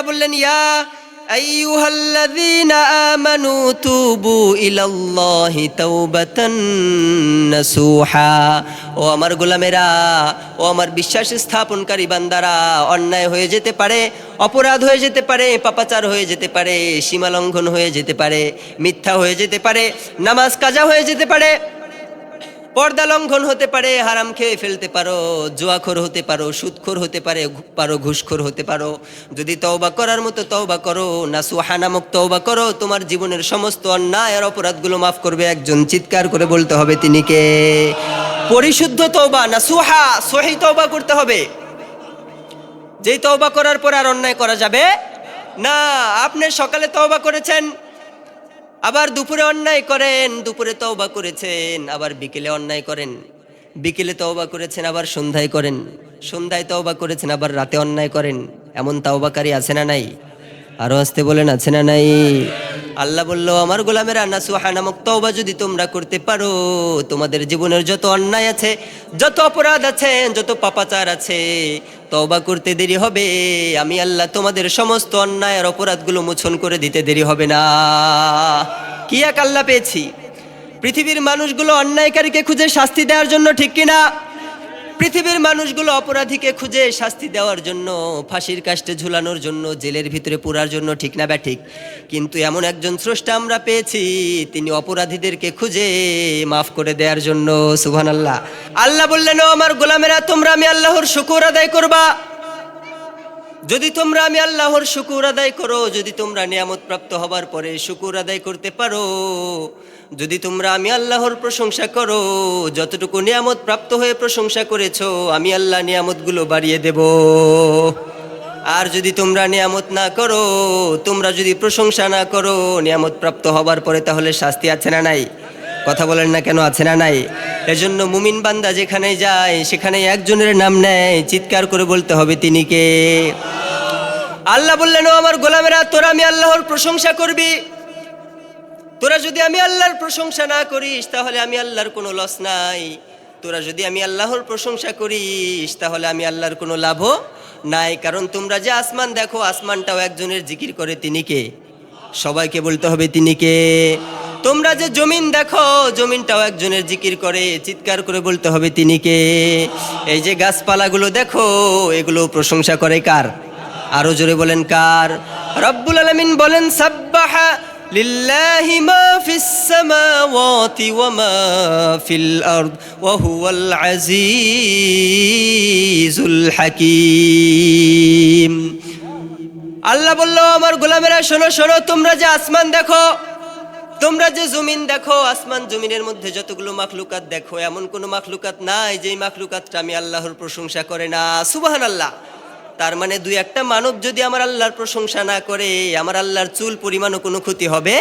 আল্লাহ বললেন, ইয়া আইয়ুহাল্লাযীনা আমানু তুবু ইলাল্লাহি তাওবাতান নাসুহা। ও আমার গোলামেরা, ও আমার বিশ্বাস স্থাপনকারী বান্দারা, অন্যায় হয়ে যেতে পারে, অপরাধ হয়ে যেতে পারে, পাপাচার হয়ে যেতে পারে, সীমালঙ্ঘন হয়ে যেতে পারে, মিথ্যা হয়ে যেতে পারে, নামাজ কাজা হয়ে যেতে পারে, পর্দা লঙ্ঘন হতে পারে, হারাম খেয়ে ফেলতে পারো, জুয়াখোর হতে পারো, সুদখোর হতে পারো, ঘুষখোর হতে পারো। যদি তওবা করার মতো তওবা করো, নাসুহা নামক তওবা করো, তোমার জীবনের সমস্ত অন্যায় আর অপরাধগুলো মাফ করবে একজন। চিৎকার করে বলতে হবে তিনি কে? পরিশুদ্ধ তওবা, নাসুহা, সহি তওবা করতে হবে, যেই তওবা করার পর আর অন্যায় করা যাবে না। আপনি সকালে তওবা করেছেন, আবার দুপুরে অন্যায় করেন, দুপুরে তওবা করেছেন, আবার বিকেলে অন্যায় করেন, বিকেলে তওবা করেছেন, আবার সন্ধ্যায় করেন, সন্ধ্যায় তওবা করেছেন, আবার রাতে অন্যায় করেন। এমন তওবাকারী আছে না নাই? আরো আসতে বলেন, আছে না নাই? আল্লাহ বলল, আমার গোলামেরা, নাসুহা নামক তওবা যদি তোমরা করতে পারো, তোমাদের জীবনের যত অন্যায় আছে, যত অপরাধ আছে, যত পাপাচার আছে, তওবা করতে দেরি হবে, আমি আল্লাহ তোমাদের সমস্ত অন্যায় আর অপরাধগুলো মোচন করে দিতে দেরি হবে না। কি এক আল্লাহ পেয়েছি! পৃথিবীর মানুষগুলো অন্যায়কারীকে খুঁজে শাস্তি দেওয়ার জন্য, ঠিক কিনা? পৃথিবীর মানুষগুলো অপরাধীকে খুঁজে শাস্তি দেওয়ার জন্য, ফাঁসির কাস্টে ঝুলানোর জন্য, জেলের ভিতরে পুরার জন্য, ঠিক না ব্যাঠিক? কিন্তু এমন একজন স্রষ্টা আমরা পেয়েছি, তিনি অপরাধীদেরকে খুঁজে মাফ করে দেওয়ার জন্য। সুবহানাল্লাহ। আল্লাহ বললেন, ও আমার গোলামেরা, তোমরা আমি আল্লাহর শুকর আদায় করবা। যদি তোমরা আমি আল্লাহর শুকর আদায় করো, যদি তোমরা নিয়ামত প্রাপ্ত হবার পরে শুকর আদায় করতে পারো, যদি তোমরা আমি আল্লাহর প্রশংসা করো, যতটুকু নিয়ামত প্রাপ্ত হয়ে প্রশংসা করেছো, আমি আল্লাহ নিয়ামতগুলো বাড়িয়ে দেব। আর যদি তোমরা নিয়ামত না করো, তোমরা যদি প্রশংসা না করো নিয়ামত প্রাপ্ত হবার পরে, তাহলে শাস্তি আছে না নাই? কথা বলেন না কেন, আছে না নাই? এজন্য মুমিন বান্দা যেখানে যায়, সেখানে একজনের নাম নেয়, চিৎকার করে বলতে হবে তিনি কে? আল্লাহ বললেন, ও আমার গোলামেরা, তোরা আমি আল্লাহর প্রশংসা করবি। তোরা যদি আমি আল্লাহর প্রশংসা না করিস, তাহলে আমি আল্লাহর কোনো লস নাই। তোরা যদি আমি আল্লাহর প্রশংসা করিস, তাহলে আমি আল্লাহর কোনো লাভও নাই। কারণ তোমরা যে আসমান দেখো, আসমানটাও একজনের জিকির করে, তিনি কে? সবাইকে বলতে হবে তিনি কে? তোমরা যে জমিন দেখো, জমিনটাও একজনের জিকির করে, চিৎকার করে বলতে হবে তিনি কে? এই যে গাছপালাগুলো দেখো, এগুলো প্রশংসা করে কার? আরো জোরে বলেন, কার? রব্বুল আলামিন বলেন, সাব্বাহা লিল্লাহি মা ফিস সামাওয়াতি ওয়া মা ফিল আরদ ওয়া হুয়াল আজিজুল হাকীম। আল্লাহ বলল, আমার গোলামেরা, শোনো শোনো, তোমরা যে আসমান দেখো, তোমরা যে জমিন দেখো, আসমান জমিনের মধ্যে যতগুলো মাখলুকাত দেখো, এমন কোনো মাখলুকাত নাই যেই মাখলুকাতটা আমি আল্লাহর প্রশংসা করে না। সুবহানাল্লাহ। তার মানে দুই একটা মানব যদি আমার আল্লাহর প্রশংসা না করে, আমার আল্লাহর চুল পরিমাণও কোনো ক্ষতি হবে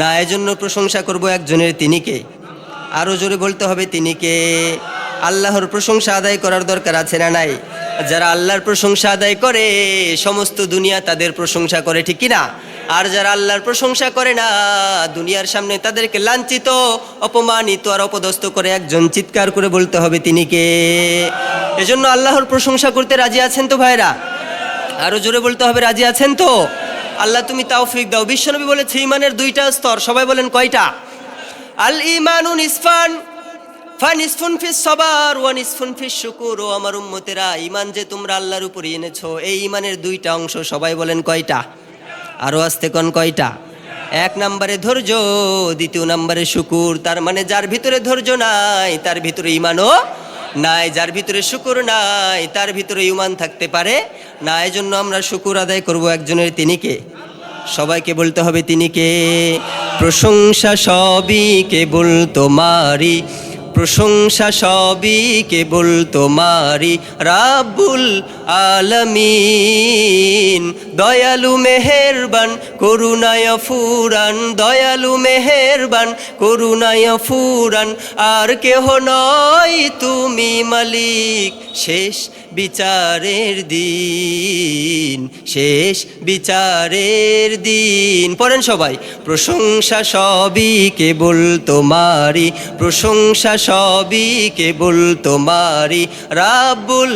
না। এজন্য প্রশংসা করব একজনের, তিনি কে? আরো জোরে বলতে হবে তিনি কে? আল্লাহর প্রশংসা আদায় করার দরকার আছে না নাই? যারা আল্লাহর প্রশংসা আদায় করে, সমস্ত দুনিয়া তাদের প্রশংসা করে, ঠিক কিনা? আর যারা আল্লাহর প্রশংসা করে না, দুনিয়ার সামনে তাদেরকে লাঞ্ছিত, অপমানিত আর অপদস্থ করে একজন। চিৎকার করে বলতে হবে তিনি কে? এজন্য আল্লাহর প্রশংসা করতে রাজি আছেন তো ভাইরা? আরো জোরে বলতে হবে, রাজি আছেন তো? আল্লাহ তুমি তৌফিক দাও। বিশ্বনবী বলেছে, ঈমানের দুইটা স্তর। সবাই বলেন, কয়টা? আল ঈমানু নিসফান, ফানিসফুন ফিস সবার ওয়া নিসফুন ফিস শুকুর। ও আমার উম্মতেরা, ঈমান যে তোমরা আল্লাহর উপরে এনেছো, এই ঈমানের দুইটা অংশ। সবাই বলেন, কয়টা? আরো আসতে কোন, কয়টা? এক নম্বরে ধৈর্য, দ্বিতীয় নম্বরে শুকুর। তার মানে যার ভিতরে ধৈর্য নাই, তার ভিতরে ঈমানও নাই। যার ভিতরে শুকুর নাই, তার ভিতরে ঈমান থাকতে পারে না। এজন্য আমরা শুকুর আদায় করব একজনের, তিনি কে? সবাইকে বলতে হবে তিনি কে? প্রশংসা সবই কেবল তোমারই, প্রশংসা সবই কেবল তোমারই, রাব্বুল আলামিন। দয়ালু মেহেরবান, করুণায় ফুরান, দয়ালু মেহেরবান, করুণায় ফুরান। আর কেহ নয় তুমি মালিক, শেষ বিচারের দিন, শেষ বিচারের দিন। পড়েন সবাই, প্রশংসা সবই কেবল তোমারই, প্রশংসা সবই কেবল তোমারই, রাব্বুল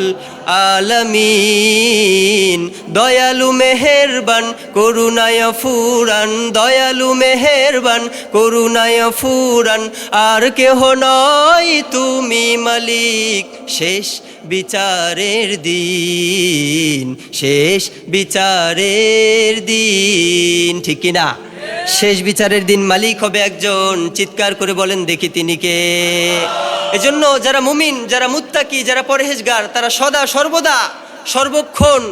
আলামিন। দয়ালু মেহেরবান করুণায় ফুরান, দয়ালু মেহেরবান করুণায় ফুরান। আর কেহ নয় তুমি মালিক, শেষ বিচারের দিন, শেষ বিচারের দিন। ঠিক কিনা? শেষ বিচারের দিন মালিক হবে একজন। চিৎকার করে বলেন দেখি তিনি কে? এজন্য যারা মুমিন, যারা মুত্তাকি, যারা পরহেজগার, তারা সদা সর্বদা সর্বক্ষণ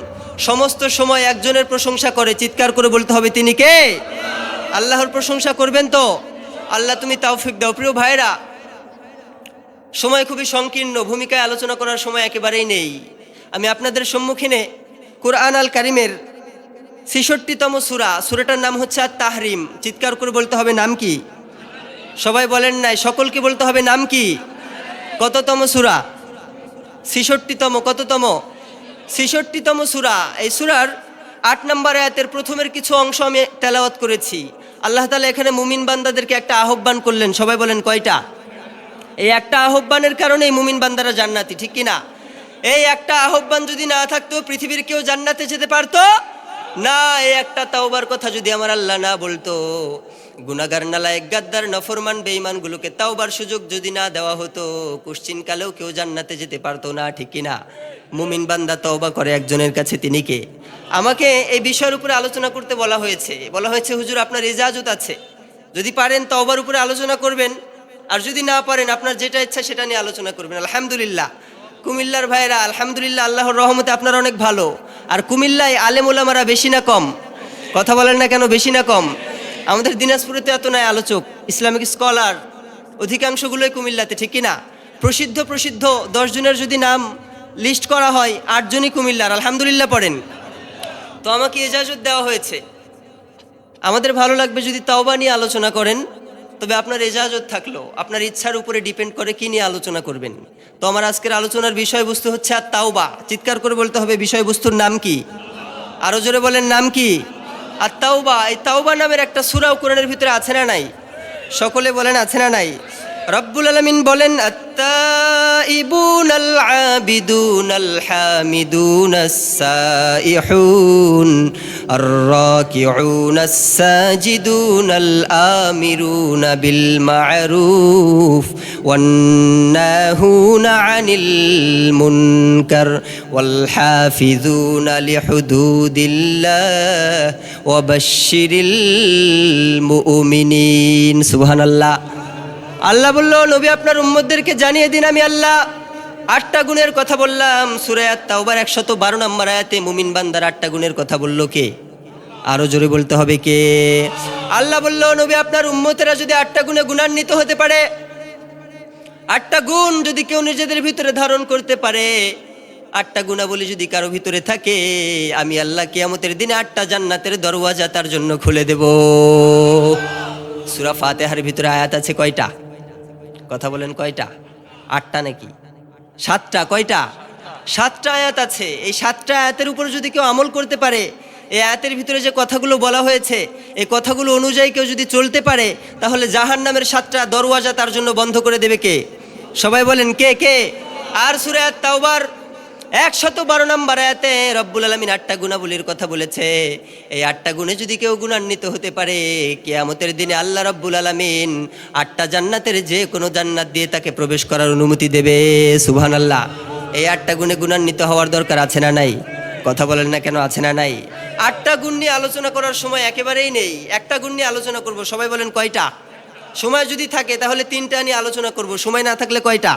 সমস্ত সময় একজনের প্রশংসা করে। চিৎকার করে বলতে হবে তিনি কে? আল্লাহর প্রশংসা করবেন তো? আল্লাহ তুমি তৌফিক দাও। প্রিয় ভাইরা, সময় খুবই সংকীর্ণ, ভূমিকায় আলোচনা করার সময় একেবারেই নেই। আমি আপনাদের সম্মুখীনে কুরআন আল কারিমের ৬৬তম সূরা, সূরাটার নাম হচ্ছে আত-তাহরিম। চিৎকার করে বলতে হবে নাম কি? সবাই বলেন নাই, সকলকে বলতে হবে নাম কি? কততম সূরা? ৬৬তম। কততম? ৬৬তম সূরা। এই সূরার ৮ নম্বর আয়াতের প্রথমের কিছু অংশ আমি তেলাওয়াত করেছি। আল্লাহ তাআলা এখানে মুমিন বান্দাদেরকে একটা আহ্বান করলেন। সবাই বলেন কয়টা? এই একটা আহ্বানের কারণেই মুমিন বান্দারা জান্নাতি। ঠিক কিনা? এই একটা আহ্বান যদি না থাকতো পৃথিবীর কেউ জান্নাতে যেতে পারতো না। এই একটা তাওবার কথা যদি আমার আল্লাহ না বলতো, গুনাহগার, নালায়েক, গাদ্দার, নফরমান, বেঈমানগুলোকে তাওবার সুযোগ যদি না দেওয়া হতো, কুশ্চিনকালেও কেউ জান্নাতে যেতে পারতো না। ঠিক কিনা? মুমিন বান্দা তওবা করে একজনের কাছে, তিনি কে? আমাকে এই বিষয়ের উপরে আলোচনা করতে বলা হয়েছে। হুজুর আপনার ইজাজত আছে, যদি পারেন তওবার উপরে আলোচনা করবেন, আর যদি না পারেন আপনার যেটা ইচ্ছা সেটা নিয়ে আলোচনা করবেন। আলহামদুলিল্লাহ, কুমিল্লার ভাইরা আলহামদুলিল্লাহ, আল্লাহর রহমতে আপনারা অনেক ভালো। আর কুমিল্লায় আলেম ওলামারা বেশি না কম? কথা বলেন না কেন, বেশি না কম? আমাদের দিনাজপুরেতে এত নাই আলোচক, ইসলামিক স্কলার, অধিকাংশগুলোই কুমিল্লাতে। ঠিক কিনা? প্রসিদ্ধ 10 জনের যদি নাম লিস্ট করা হয়, 8 জনই কুমিল্লার। আলহামদুলিল্লাহ পড়েন। তো আমাকে ইজাজত দেওয়া হয়েছে। আমাদের ভালো লাগবে যদি তাওবা নিয়ে আলোচনা করেন, তবে আপনার ইজাজত থাকলো, আপনার ইচ্ছার উপরে ডিপেন্ড করে কি নিয়ে আলোচনা করবেন। তো আমার আজকের আলোচনার বিষয়বস্তু হচ্ছে আত-তাওবা। চিৎকার করে বলতে হবে বিষয়বস্তুর নাম কি? আরো জোরে বলেন নাম কি? আত-তাওবা। এই তাওবা নামের একটা সূরাও কোরআনের ভিতরে আছে না নাই? সকলে বলেন আছে না নাই? রব্বুল আলামিন বলেন আত-তাইবুনাল আবিদুনাল হামিদুনাস সাইহুন আর-রাকিউনাস সাজিদুনাল আমিরুনা বিল মা'রুফ ওয়ান নাহুনা আনিল মুনকার ওয়াল হাফিজুনা লিহুদুদিল্লাহ ওয়া বাশশিরিল মুমিনিন। সুবহানাল্লাহ। আল্লাহ বলল, নবী আপনার উম্মতদেরকে জানিয়ে দিন আমি আল্লাহ 8টা গুণের কথা বললাম। সূরা আত-তাওবার 112 নম্বর আয়াতে মুমিন বান্দার 8টা গুণের কথা বলল কে? আরো জোরে বলতে হবে কে? আল্লাহ বলল, নবী আপনার উম্মতেরা যদি 8টা গুণে গুণান্বিত হতে পারে, 8টা গুণ যদি কেউ নিজেদের ভিতরে ধারণ করতে পারে, 8টা গুণাবলী যদি কারো ভিতরে থাকে, আমি আল্লাহ কিয়ামতের দিনে 8টা জান্নাতের দরওয়াজা তার জন্য খুলে দেব। সূরা ফাতিহার ভিতরে আয়াত আছে কয়টা? কথা বলেন কয়টা? 8টা নাকি 7টা? কয়টা? 7টা আয়াত আছে। এই 7টা আয়াতের উপর যদি কেউ আমল করতে পারে, এই আয়াতের ভিতরে যে কথাগুলো বলা হয়েছে, এই কথাগুলো অনুযায়ী কেউ যদি চলতে পারে, তাহলে জাহান্নামের 7টা দরওয়াজা তার জন্য বন্ধ করে দেবে কে? সবাই বলেন কে কে? আর সূরা আত-তাওবার 112 নম্বর আয়াতে রব্বুল আলামিন 8টা গুণাবলীর কথা বলেছে। এই 8টা গুণে যদি কেউ গুণান্বিত হতে পারে, কিয়ামতের দিনে আল্লাহ রব্বুল আলামিন 8টা জান্নাতের যে কোনো জান্নাত দিয়ে তাকে প্রবেশ করার অনুমতি দেবে। সুবহানাল্লাহ। এই 8টা গুণে গুণান্বিত হওয়ার দরকার আছে না নাই? কথা বলেন না কেন, আছে না নাই? 8টা গুণ নিয়ে আলোচনা করার সময় একেবারেই নেই। একটা গুণ নিয়ে আলোচনা করব। সবাই বলেন কয়টা? সময় যদি থাকে তাহলে 3টা নিয়ে আলোচনা করব, সময় না থাকলে কয়টা?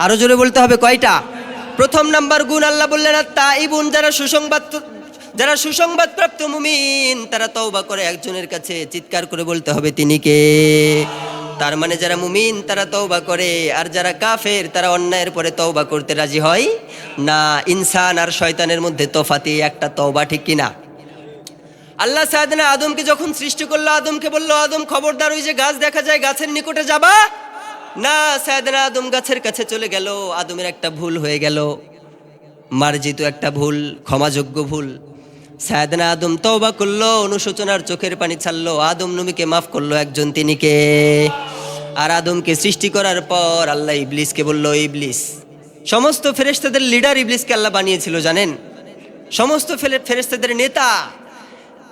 আরো জোরে বলতে হবে কয়টা? প্রথম নাম্বার গুণ আল্লাহ বললেন আত-তাইবুন, যারা সুসংবাদপ্রাপ্ত মুমিন, তারা তওবা করে একজনের কাছে। চিৎকার করে বলতে হবে তিনি কে? তার মানে যারা মুমিন তারা তওবা করে, আর যারা কাফের তারা অন্যায়ের পরে তওবা করতে রাজি হয় না। ইনসান আর শয়তানের মধ্যে তফাৎই একটা তওবা। ঠিক কিনা? আল্লাহ সাইয়েদনা আদমকে যখন সৃষ্টি করলো, আদমকে বলল, আদম খবরদার, ওই যে গাছ দেখা যায় গাছের নিকটে যাবা না। সাইয়েদনা আদম গাছের কাছে চলে গেল। আদমের একটা ভুল হয়ে গেল, মার্জিত একটা ভুল, ক্ষমাযোগ্য ভুল। সাইয়েদনা আদম তওবা করলো, অনুশোচনার চোখের পানি ছাড়লো, আদম নবীকে মাফ করলো একজন, তিনি কে? আর আদমকে সৃষ্টি করার পর আল্লাহ ইবলিসকে বলল, ইবলিস সমস্ত ফেরেশতাদের লিডার ইবলিসকে আল্লাহ বানিয়েছিল জানেন, সমস্ত ফেরেশতাদের নেতা।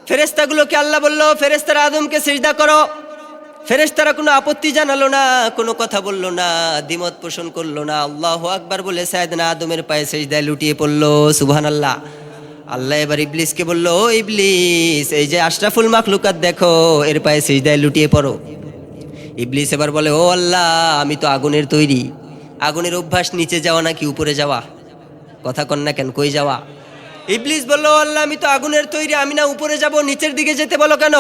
ফেরেশতাগুলোকে আল্লাহ বলল, ফেরেশতারা আদমকে সিজদা করো। ফেরেশতারা কোনো আপত্তি জানালো না, কোনো কথা বললো না, দ্বিমত পোষণ করলো না। আল্লাহু আকবার বলে সাইয়েদনা আদমের পায়ে সিজদায় লুটিয়ে পড়লো। সুবহানাল্লাহ। আল্লাহ এবার ইবলিসকে বলল, ও ইবলিস, এই যে আশরাফুল মাখলুকাত দেখো, এর পায়ে সিজদায় লুটিয়ে পড়ো। ইবলিস এবার বলে, ও আল্লাহ, আমি তো আগুনের তৈরি, আগুনের অভ্যাস নিচে যাওয়া নাকি উপরে যাওয়া? কথা কন না কেন, কই যাওয়া? ইবলিস বলল, আল্লাহ, আমি তো আগুনের তৈরি, আমি না উপরে যাব, নিচের দিকে যেতে বলো কেন?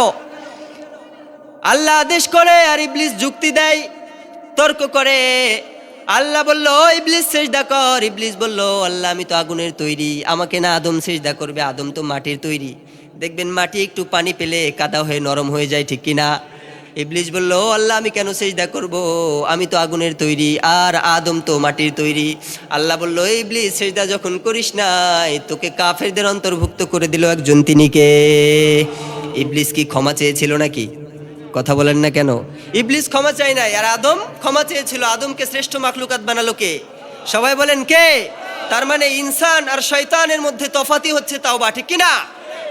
আল্লাহ আদেশ করে আর ইবলিস যুক্তি দেয়, তর্ক করে। আল্লাহ বলল, ও ইবলিস সিজদা কর। ইবলিস বলল, আল্লাহ, আমি তো আগুনের তৈরি, আমাকে না আদম সিজদা করবে? আদম তো মাটির তৈরি। দেখবেন মাটি একটু পানি পেলে কাদা হয়ে নরম হয়ে যায়, ঠিক কিনা? ইবলিস বলল, ও আল্লাহ, আমি কেন সিজদা করব? আমি তো আগুনের তৈরি আর আদম তো মাটির তৈরি। আল্লাহ বলল, ইবলিস, সিজদা যখন করিস নাই, তোকে কাফেরদের অন্তর্ভুক্ত করে দিল একজন, তিনি কে? ইবলিস কি ক্ষমা চেয়েছিল নাকি? কথা বলেন না কেন? ইবলিস ক্ষমা চাই নাই, আর আদম ক্ষমা চেয়েছিল। আদমকে শ্রেষ্ঠ মাখলুকাত বানালো কে? সবাই বলেন কে? তার মানে ইনসান আর শয়তানের মধ্যে তফাতি হচ্ছে তাওবা, ঠিক কিনা?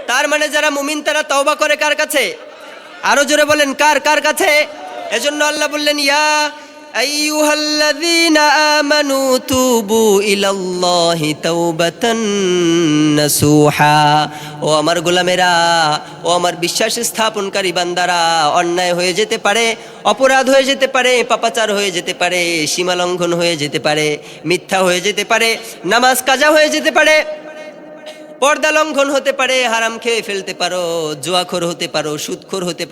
তার মানে যারা মুমিন তারা তওবা করে কার কাছে? আরো জোরে বলেন, কার কার কাছে? এজন্য আল্লাহ বললেন, ইয়া আইয়ুহাল্লাযীনা আমানু তুবু ইলাল্লাহি তাওবাতান নাসুহা। ও আমার গোলামেরা, ও আমার বিশ্বাস স্থাপনকারী বান্দারা, অন্যায় হয়ে যেতে পারে, অপরাধ হয়ে যেতে পারে, পাপাচার হয়ে যেতে পারে, সীমা লঙ্ঘন হয়ে যেতে পারে, মিথ্যা হয়ে যেতে পারে, নামাজ কাজা হয়ে যেতে পারে, পর্দা লঙ্ঘন হতে পারে, হারাম খেয়ে ফেলতে পারো, জুয়াখোর হতে পারো, সুদখোর হতে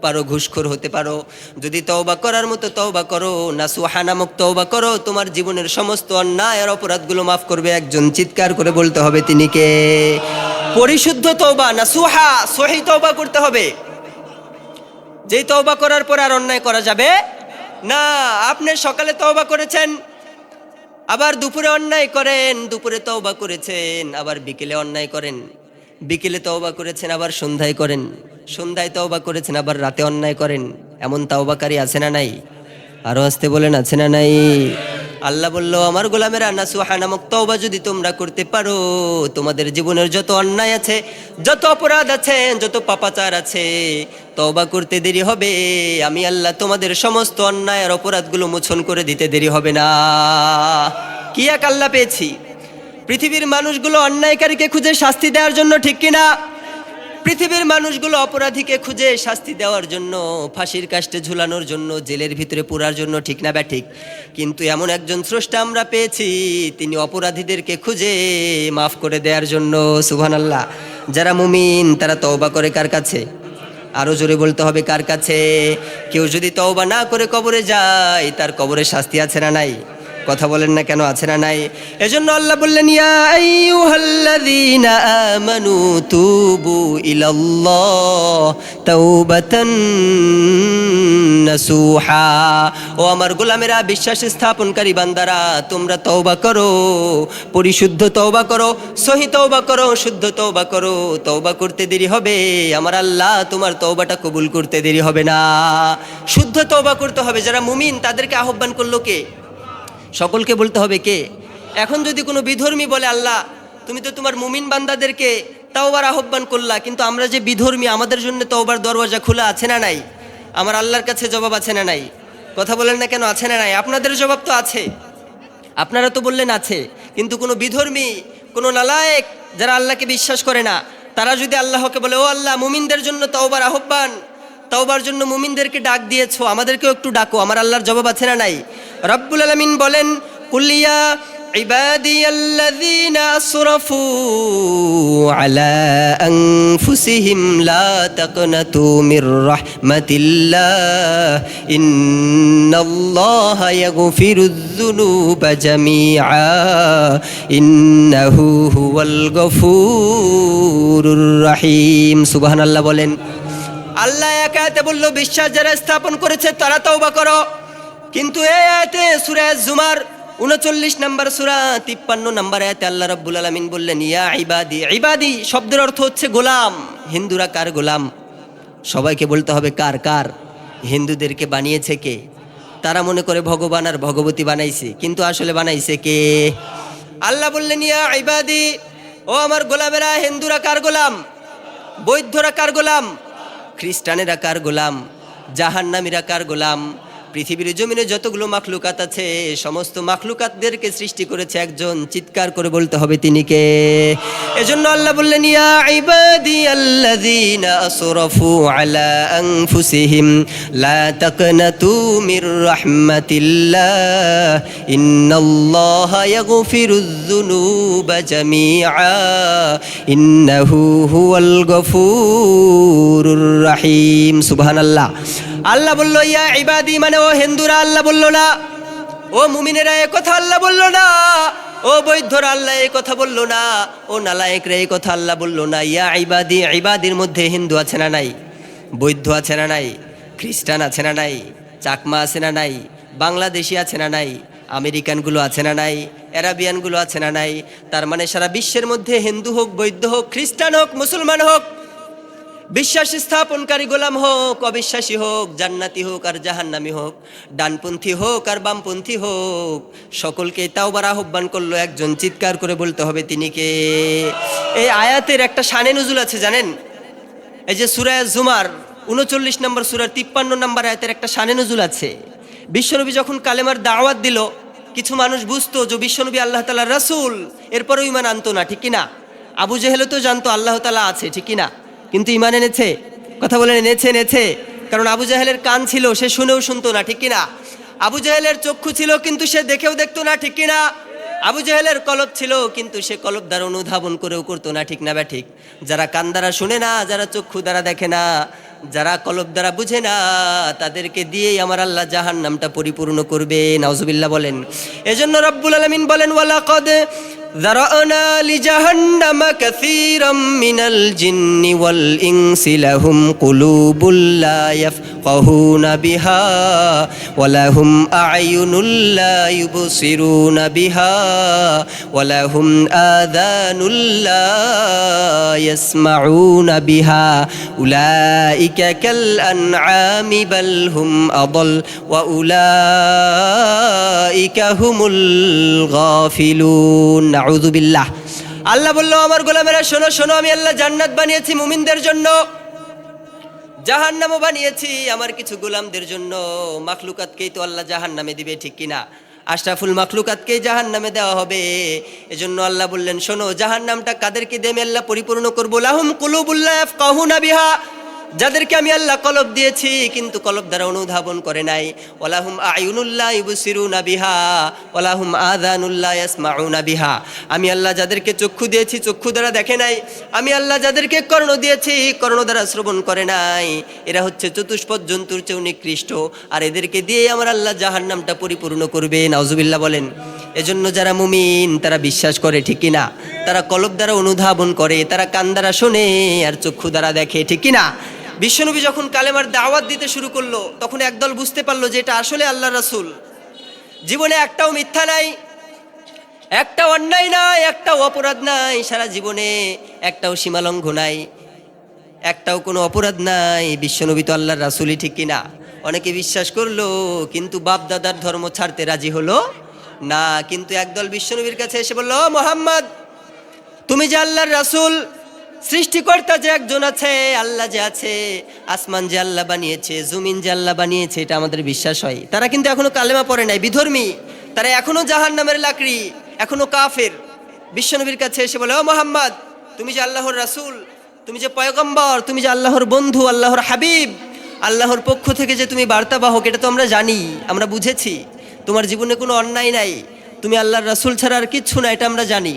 পারো, ঘুষখোর হতে পারো। যদি তওবা করার মতো তওবা করো, নাসুহা নামক তওবা করো, তোমার জীবনের সমস্ত অন্যায় আর অপরাধগুলো মাফ করবে একজন। চিৎকার করে বলতে হবে, তিনি কে? পরিশুদ্ধ তওবা, নাসুহা, সহি তওবা করতে হবে। যেই তওবা করার পর আর অন্যায় করা যাবে না। আপনি সকালে তওবা করেছেন, আবার দুপুরে অন্যায় করেন, দুপুরে তওবা করেছেন, আবার বিকেলে অন্যায় করেন, বিকেলে তওবা করেছেন, আবার সন্ধ্যায় করেন, সন্ধ্যায় তওবা করেছেন, আবার রাতে অন্যায় করেন। এমন তওবাকারী আছে না নাই? আরো আসতে বলেন, আছে না নাই? আল্লাহ বলল, আমার গোলামেরা, নাসুহা নামক তওবা যদি তোমরা করতে পারো, তোমাদের জীবনের যত অন্যায় আছে, যত অপরাধ আছে, যত পাপাচার আছে, তওবা করতে দেরি হবে, আমি আল্লাহ তোমাদের সমস্ত অন্যায় আর অপরাধগুলো মোচন করে দিতে দেরি হবে না। কি এক আল্লাহ পেয়েছি! পৃথিবীর মানুষগুলো অন্যায়কারীকে খুঁজে শাস্তি দেওয়ার জন্য, ঠিক কিনা? পৃথিবীর মানুষগুলো অপরাধীকে খুঁজে শাস্তি দেওয়ার জন্য, ফাঁসির কাস্টে ঝুলানোর জন্য, জেলের ভিতরে পুরার জন্য, ঠিক না ব্যাঠিক? কিন্তু এমন একজন স্রষ্টা আমরা পেয়েছি, তিনি অপরাধীদেরকে খুঁজে মাফ করে দেওয়ার জন্য। সুবহানাল্লাহ। যারা মুমিন তারা তওবা করে কার কাছে? আরো জোরে বলতে হবে, কার কাছে? কেউ যদি তওবা না করে কবরে যায়, তার কবরে শাস্তি আছে না নাই? কথা বলেন না কেন, আছে না নাই? এজন্য আল্লাহ বললেন, ইয়া আইয়ুহাল্লাযীনা আমানু তুবু ইলাল্লাহ তাওবাতান নাসুহা। ও আমার গোলামেরা, বিশ্বাস স্থাপনকারী বান্দারা, তোমরা তওবা করো, পরিশুদ্ধ তওবা করো, সহি তওবা করো, শুদ্ধ তওবা করো। তওবা করতে দেরি হবে, আমার আল্লাহ তোমার তওবাটা কবুল করতে দেরি হবে না। শুদ্ধ তওবা করতে হবে। যারা মুমিন তাদেরকে আহ্বান করলো কে? সকলকে বলতে হবে কে? এখন যদি কোনো বিধর্মী বলে, আল্লাহ তুমি তো তোমার মুমিন বান্দাদেরকে তওবার আহ্বান করলা, কিন্তু আমরা যে বিধর্মী, আমাদের জন্য তওবার দরওয়াজা খোলা আছে না নাই? আমার আল্লাহর কাছে জবাব আছে না নাই? কথা বলেন না কেন, আছে না নাই? আপনাদের জবাব তো আছে, আপনারা তো বললেন আছে। কিন্তু কোনো বিধর্মী, কোনো নালায়েক যারা আল্লাহকে বিশ্বাস করে না, তারা যদি আল্লাহকে বলে, ও আল্লাহ, মুমিনদের জন্য তওবার আহ্বান, তওবার জন্য মুমিনদেরকে ডাক দিয়েছো, আমাদেরকেও একটু ডাকো, আমার আল্লাহর জবাব আছে না নাই? রব্বুল আলামিন বলেন, কুল ইয়া ইবাদিয়াল্লাযীনা আসরাফু আলা আনফুসিহিম লা তাকনাতু মির রাহমাতিল্লাহ ইন্নাল্লাহা ইয়াগফিরুয যুনুবা জামিআ ইন্নাহু হুয়াল গফুরুর রহিম। সুবহানাল্লাহ বলেন। আল্লাহ এক আয়াতে বলল, বিশ্বাস যারা স্থাপন করেছে তারা তওবা করো। কিন্তু এই আয়াতে সূরা জুমার 39 নম্বর সূরা 53 নম্বর আয়াতে আল্লাহ রাব্বুল আলামিন বললেন, ইয়া ইবাদি। ইবাদি শব্দের অর্থ হচ্ছে গোলাম। হিন্দুরা কার গোলাম? সবাইকে বলতে হবে, কার কার? হিন্দুদেরকে বানিয়েছে কে? তারা মনে করে ভগবান আর ভগবতী বানাইছে, কিন্তু আসলে বানাইছে কে? আল্লাহ বললেন ইয়া ইবাদি, ও আমার গোলামেরা, হিন্দুরা কার গোলাম? বৌদ্ধরা কার গোলাম? খ্রিস্টানেরা কার গোলাম? জাহান্নামীরা কার গোলাম? পৃথিবীর জমিনে যতগুলো মাখলুকাত আছে সমস্ত মাখলুকাতদেরকে সৃষ্টি করেছে একজন, চিৎকার করে বলতে হবে তিনি কে? এজন্য আল্লাহ বললেন ইয়া ইবাদি আল্লাযীনা আসরাফু আলা আনফুসিহিম লা তাকনাতু মির রাহমাতিল্লাহ ইন্নাল্লাহা ইয়াগফিরুয যুনুবা জামিআ ইন্নাহু হুয়াল গফুরুর রহিম। সুবহানাল্লাহ। আল্লাহ বলল ইয়া ইবাদি, মানে ও হিন্দুরা আল্লাহ বলল না, ও মুমিনেরা এ কথা আল্লাহ বলল না, ও বৌদ্ধরা আল্লাহ এই কথা বলল না, ও নালায়েকরা এই কথা আল্লাহ বলল না। ইয়া ইবাদি, ইবাদির মধ্যে হিন্দু আছে না নাই? বৌদ্ধ আছে না নাই? খ্রিস্টান আছে না নাই? চাকমা আছে না নাই? বাংলাদেশি আছে না নাই? আমেরিকানগুলো আছে না নাই? অ্যারাবিয়ানগুলো আছে না নাই? তার মানে সারা বিশ্বের মধ্যে হিন্দু হোক, বৌদ্ধ হোক, খ্রিস্টান হোক, মুসলমান হোক, বিশ্বাস স্থাপনকারী গোলাম হোক, অবিশ্বাসী হোক, জান্নাতি হোক আর জাহান্নামী হোক, ডানপন্থী হোক আর বামপন্থী হোক, সকলকে তাওবার আহ্বান করলো একজন, চিৎকার করে বলতে হবে তিনি কে? এই আয়াতের একটা শানে নুজুল আছে জানেন? এই যে সূরা জুমার ৩৯ নম্বর সূরার ৫৩ নম্বর আয়াতের একটা শানে নুজুল আছে। বিশ্বনবী যখন কালেমার দাওয়াত দিল, কিছু মানুষ বুঝতো যে বিশ্বনবী আল্লাহ তাআলার রাসূল, এরপরও ঈমান আনতো না, ঠিক কিনা? আবু জেহেলও তো জানতো আল্লাহ তাআলা আছে, ঠিক কিনা? কিন্তু ঈমান এনেছে? কথা বলেন, এনেছে। কারণ আবু জাহেলের কান ছিল, সে শুনেও শুনতো না, ঠিক কিনা? আবু জাহেলের চক্ষু ছিল, কিন্তু সে দেখেও দেখতো না, ঠিক কিনা? আবু জাহেলের কলব ছিল, কিন্তু সে কলব দ্বারা অনুধাবন করেও করতো না, ঠিক না ঠিক? যারা কান দ্বারা শুনে না, যারা চক্ষু দ্বারা দেখে না, যারা কলব দ্বারা বুঝে না, তাদেরকে দিয়েই আমার আল্লাহ জাহান্নামটা পরিপূর্ণ করবে। নাউজুবিল্লাহ বলেন। এজন্য রব্বুল আলামিন বলেন ওয়ালাকাদ যারানা লিজাহান্নামা কাসীরাম মিনাল জিন্নি ওয়াল ইনসি লাহুম কুলুবুল লা ইয়াফকাহুনা বিহা ওয়া লাহুম আ'য়ুনুল লা ইউবসিরুনা বিহা ওয়া লাহুম আযানুল লা ইয়াসমাউনা বিহা উলাইকা কাল আনআমি বাল হুম আদাল ওয়া উলাইকা হুমুল গাফিলুন। নাউযু বিল্লাহ। আল্লাহ বলল আমার গোলামেরা শোনো শোনো, আমি আল্লাহ জান্নাত বানিয়েছি মুমিনদের জন্য, জাহান্নামও বানিয়েছি আমার কিছু গোলামদের জন্য। মাখলুকাতকেই তো আল্লাহ জাহান্নামে দিবে, ঠিক কিনা? আশরাফুল মাখলুকাতকেই জাহান্নামে দেওয়া হবে। এজন্য আল্লাহ বললেন শোনো, জাহান্নামটা কাদেরকে দিয়ে আমি আল্লাহ পরিপূর্ণ করব? লাহুম কুলুবুল লা ইয়াফকাহুনা বিহা, যাদেরকে আমি আল্লাহ কলব দিয়েছি কিন্তু কলব দ্বারা অনুধাবন করে নাই। ওয়ালাহুম আ'য়ুনুল লা ইউবসিরুনা বিহা ওয়ালাহুম আযানুল লা ইয়াসমাউনা বিহা, আমি আল্লাহ যাদেরকে চক্ষু দিয়েছি চক্ষু দ্বারা দেখে নাই, আমি আল্লাহ যাদেরকে কর্ণ দিয়েছি কর্ণ দ্বারা শ্রবণ করে নাই, এরা হচ্ছে চতুষ্পদ জন্তুর চেয়েও নিকৃষ্ট, আর এদেরকে দিয়ে আমার আল্লাহ জাহান্নামটা পরিপূর্ণ করবে। নাউজুবিল্লাহ বলেন। এজন্য যারা মুমিন তারা বিশ্বাস করে, ঠিক কিনা? তারা কলব দ্বারা অনুধাবন করে, তারা কান দ্বারা শোনে আর চক্ষু দ্বারা দেখে, ঠিক কিনা? বিশ্বনবী যখন কালেমার দাওয়াত দিতে শুরু করলো, তখন একদল বুঝতে পারলো যে এটা আসলে আল্লাহ রাসূল। জীবনে একটাও মিথ্যা নাই, একটাও অন্যায় নাই, একটাও অপরাধ নাই, সারা জীবনে একটাও সীমালঙ্ঘন নাই, একটাও কোনো অপরাধ নাই। বিশ্বনবী তো আল্লাহর রাসূলই, ঠিক কিনা? অনেকে বিশ্বাস করলো কিন্তু বাপ দাদার ধর্ম ছাড়তে রাজি হলো না। কিন্তু একদল বিশ্বনবীর কাছে এসে বলল, ও মুহাম্মদ, তুমি যে আল্লাহর রাসূল, সৃষ্টিকর্তা যে একজন আছে, আল্লাহ যে আছে, আসমান যে আল্লাহ বানিয়েছে, জমিন যে আল্লাহ বানিয়েছে, এটা আমাদের বিশ্বাস হয়। তারা কিন্তু এখনো কালেমা পড়ে নাই, বিধর্মী, তারা এখনো জাহান্নামের লাকড়ি, এখনো কাফের। বিশ্বনবীর কাছে এসে বলে, ও মুহাম্মদ, তুমি যে আল্লাহর রাসূল, তুমি যে পয়গম্বর, তুমি যে আল্লাহর বন্ধু, আল্লাহর হাবিব, আল্লাহর পক্ষ থেকে যে তুমি বার্তাবাহক, এটা তো আমরা জানি, আমরা বুঝেছি। তোমার জীবনে কোনো অন্যায় নাই, তুমি আল্লাহর রাসূল ছাড়া আর কিচ্ছু না, এটা আমরা জানি।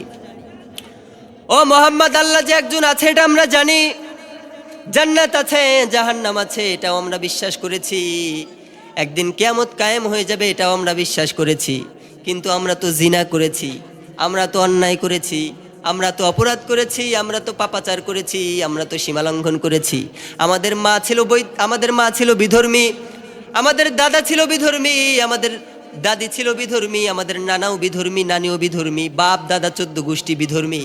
ও মোহাম্মদ, আল্লাহ যে একজন আছে এটা আমরা জানি, জান্নাত আছে, জাহান্নাম আছে, এটাও আমরা বিশ্বাস করেছি, একদিন কিয়ামত কায়েম হয়ে যাবে, এটাও আমরা বিশ্বাস করেছি। কিন্তু আমরা তো জিনা করেছি, আমরা তো অন্যায় করেছি, আমরা তো অপরাধ করেছি, আমরা তো পাপাচার করেছি, আমরা তো সীমালঙ্ঘন করেছি। আমাদের মা ছিল বিধর্মী, আমাদের দাদা ছিল বিধর্মী, আমাদের দাদি ছিল বিধর্মী, আমাদের নানাও বিধর্মী, নানিও বিধর্মী, বাপ দাদা 14 গোষ্ঠী বিধর্মী।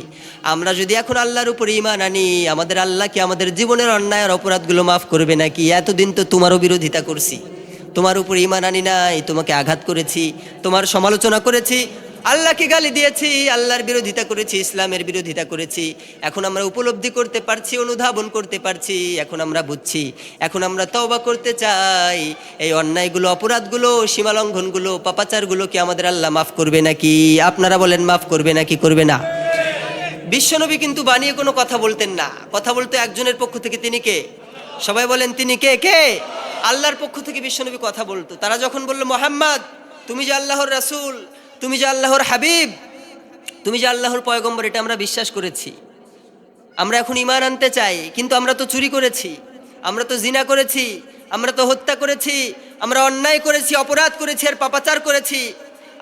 আমরা যদি এখন আল্লাহর উপরে ঈমান আনি, আমাদের আল্লাহ কি আমাদের জীবনের অন্যায় আর অপরাধগুলো মাফ করবে নাকি? এতদিন তো তোমারও বিরোধিতা করছি, তোমার উপর ঈমান আনি নাই, তোমাকে আঘাত করেছি, তোমার সমালোচনা করেছি, আল্লাহকে গালি দিয়েছি, আল্লাহর বিরোধিতা করেছি, ইসলামের বিরোধিতা করেছি। এখন আমরা উপলব্ধি করতে পারছি, অনুধাবন করতে পারছি, এখন আমরা বুঝছি, এখন আমরা তওবা করতে চাই। এই অন্যায়গুলো, অপরাধগুলো, সীমালঙ্ঘনগুলো, পাপাচারগুলো কি আমাদের আল্লাহ মাফ করবে নাকি? আপনারা বলেন, মাফ করবে নাকি করবে না? বিশ্বনবী কিন্তু বানিয়ে কোনো কথা বলতেন না, কথা বলতো একজনের পক্ষ থেকে। তিনি কে? সবাই বলেন, তিনি কে? কে? আল্লাহর পক্ষ থেকে বিশ্বনবী কথা বলতো। তারা যখন বলল, মোহাম্মদ তুমি যে আল্লাহর রাসূল, তুমি যে আল্লাহর হাবিব, তুমি যে আল্লাহর পয়গম্বর, এটা আমরা বিশ্বাস করেছি, আমরা এখন ঈমান আনতে চাই, কিন্তু আমরা তো চুরি করেছি, আমরা তো জিনা করেছি, আমরা তো হত্যা করেছি, আমরা অন্যায় করেছি, অপরাধ করেছি, আর পাপাচার করেছি,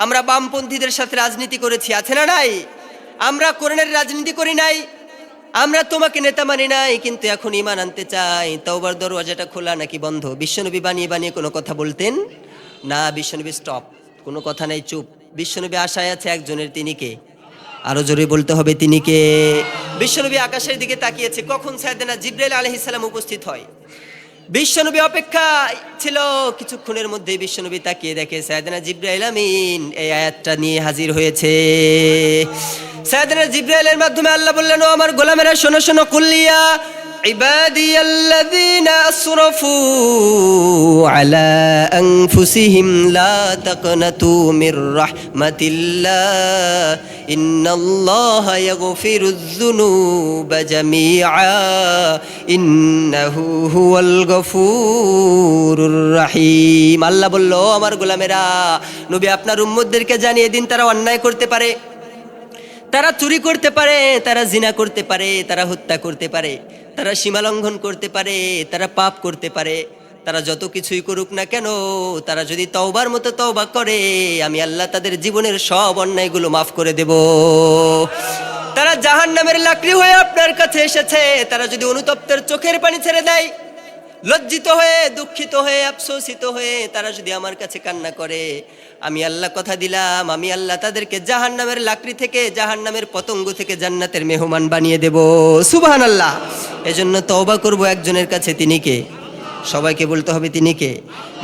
আমরা বামপন্থীদের সাথে রাজনীতি করেছি, আছে না নাই? আমরা কোরআনের রাজনীতি করি নাই, আমরা তোমাকে নেতা মানি নাই, কিন্তু এখন ঈমান আনতে চাই। তওবার দরওয়াজাটা খোলা নাকি বন্ধ? বিশ্বনবী বানিয়ে বানিয়ে কোনো কথা বলতেন না। বিশ্বনবী স্টপ, কোনো কথা নাই, চুপ। বিশ্বনবী আশায় আছে একজনের, তিনি কে? আরো জোরে বলতে হবে, তিনি কে? বিশ্বনবী আকাশের দিকে তাকিয়েছে, কখন সাইয়েদনা জিবরাইল আলাইহিস সালাম উপস্থিত হয়। বিশ্বনবী অপেক্ষা ছিল, কিছুক্ষণের মধ্যেই বিশ্বনবী তাকিয়ে দেখে সাইয়েদনা জিবরাইল আমিন এই আয়াতটা নিয়ে হাজির হয়েছে। সাইয়েদনা জিবরাইলের মাধ্যমে আল্লাহ বললেন, ও আমার গোলামেরা শোনো শোনো, কুল্লিয়া ইবাদিয়াল্লাযীনা আসরাফু আলা আনফুসিহিম লা তাকনাতু মির রাহমাতিল্লাহ ইন্নাল্লাহা ইয়াগফিরুয যুনুবা জামিআ ইন্নাহু হুয়াল গফুরুর রহিম। আল্লাহ বলল, আমার গোলামেরা, নবী আপনার উম্মতদেরকে জানিয়ে দিন, তারা অন্যায় করতে পারে, তারা চুরি করতে পারে, তারা জিনা করতে পারে, তারা হত্যা করতে পারে, তারা সীমালঙ্ঘন করতে পারে, তারা পাপ করতে পারে, তারা যত কিছুই করুক না কেন, তারা যদি তওবার মতো তওবা করে, আমি আল্লাহ তাদের জীবনের সব অন্যায়গুলো মাফ করে দেব। তারা জাহান্নামের লাকড়ি হয়ে আপনার কাছে এসেছে, তারা যদি অনুতপ্তের চোখের পানি ছেড়ে দেয়, লজ্জিত হয়ে, দুঃখিত হয়ে, আফসোসিত হয়ে তারা যদি আমার কাছে কান্না করে, আমি আল্লাহ কথা দিলাম, আমি আল্লাহ তাদেরকে জাহান্নামের লাকড়ি থেকে, জাহান্নামের পতঙ্গ থেকে জান্নাতের মেহমান বানিয়ে দেব। সুবহানাল্লাহ। এজন্য তওবা করব একজনের কাছে, তিনি কে? সবাইকে বলতে হবে, তিনি কে?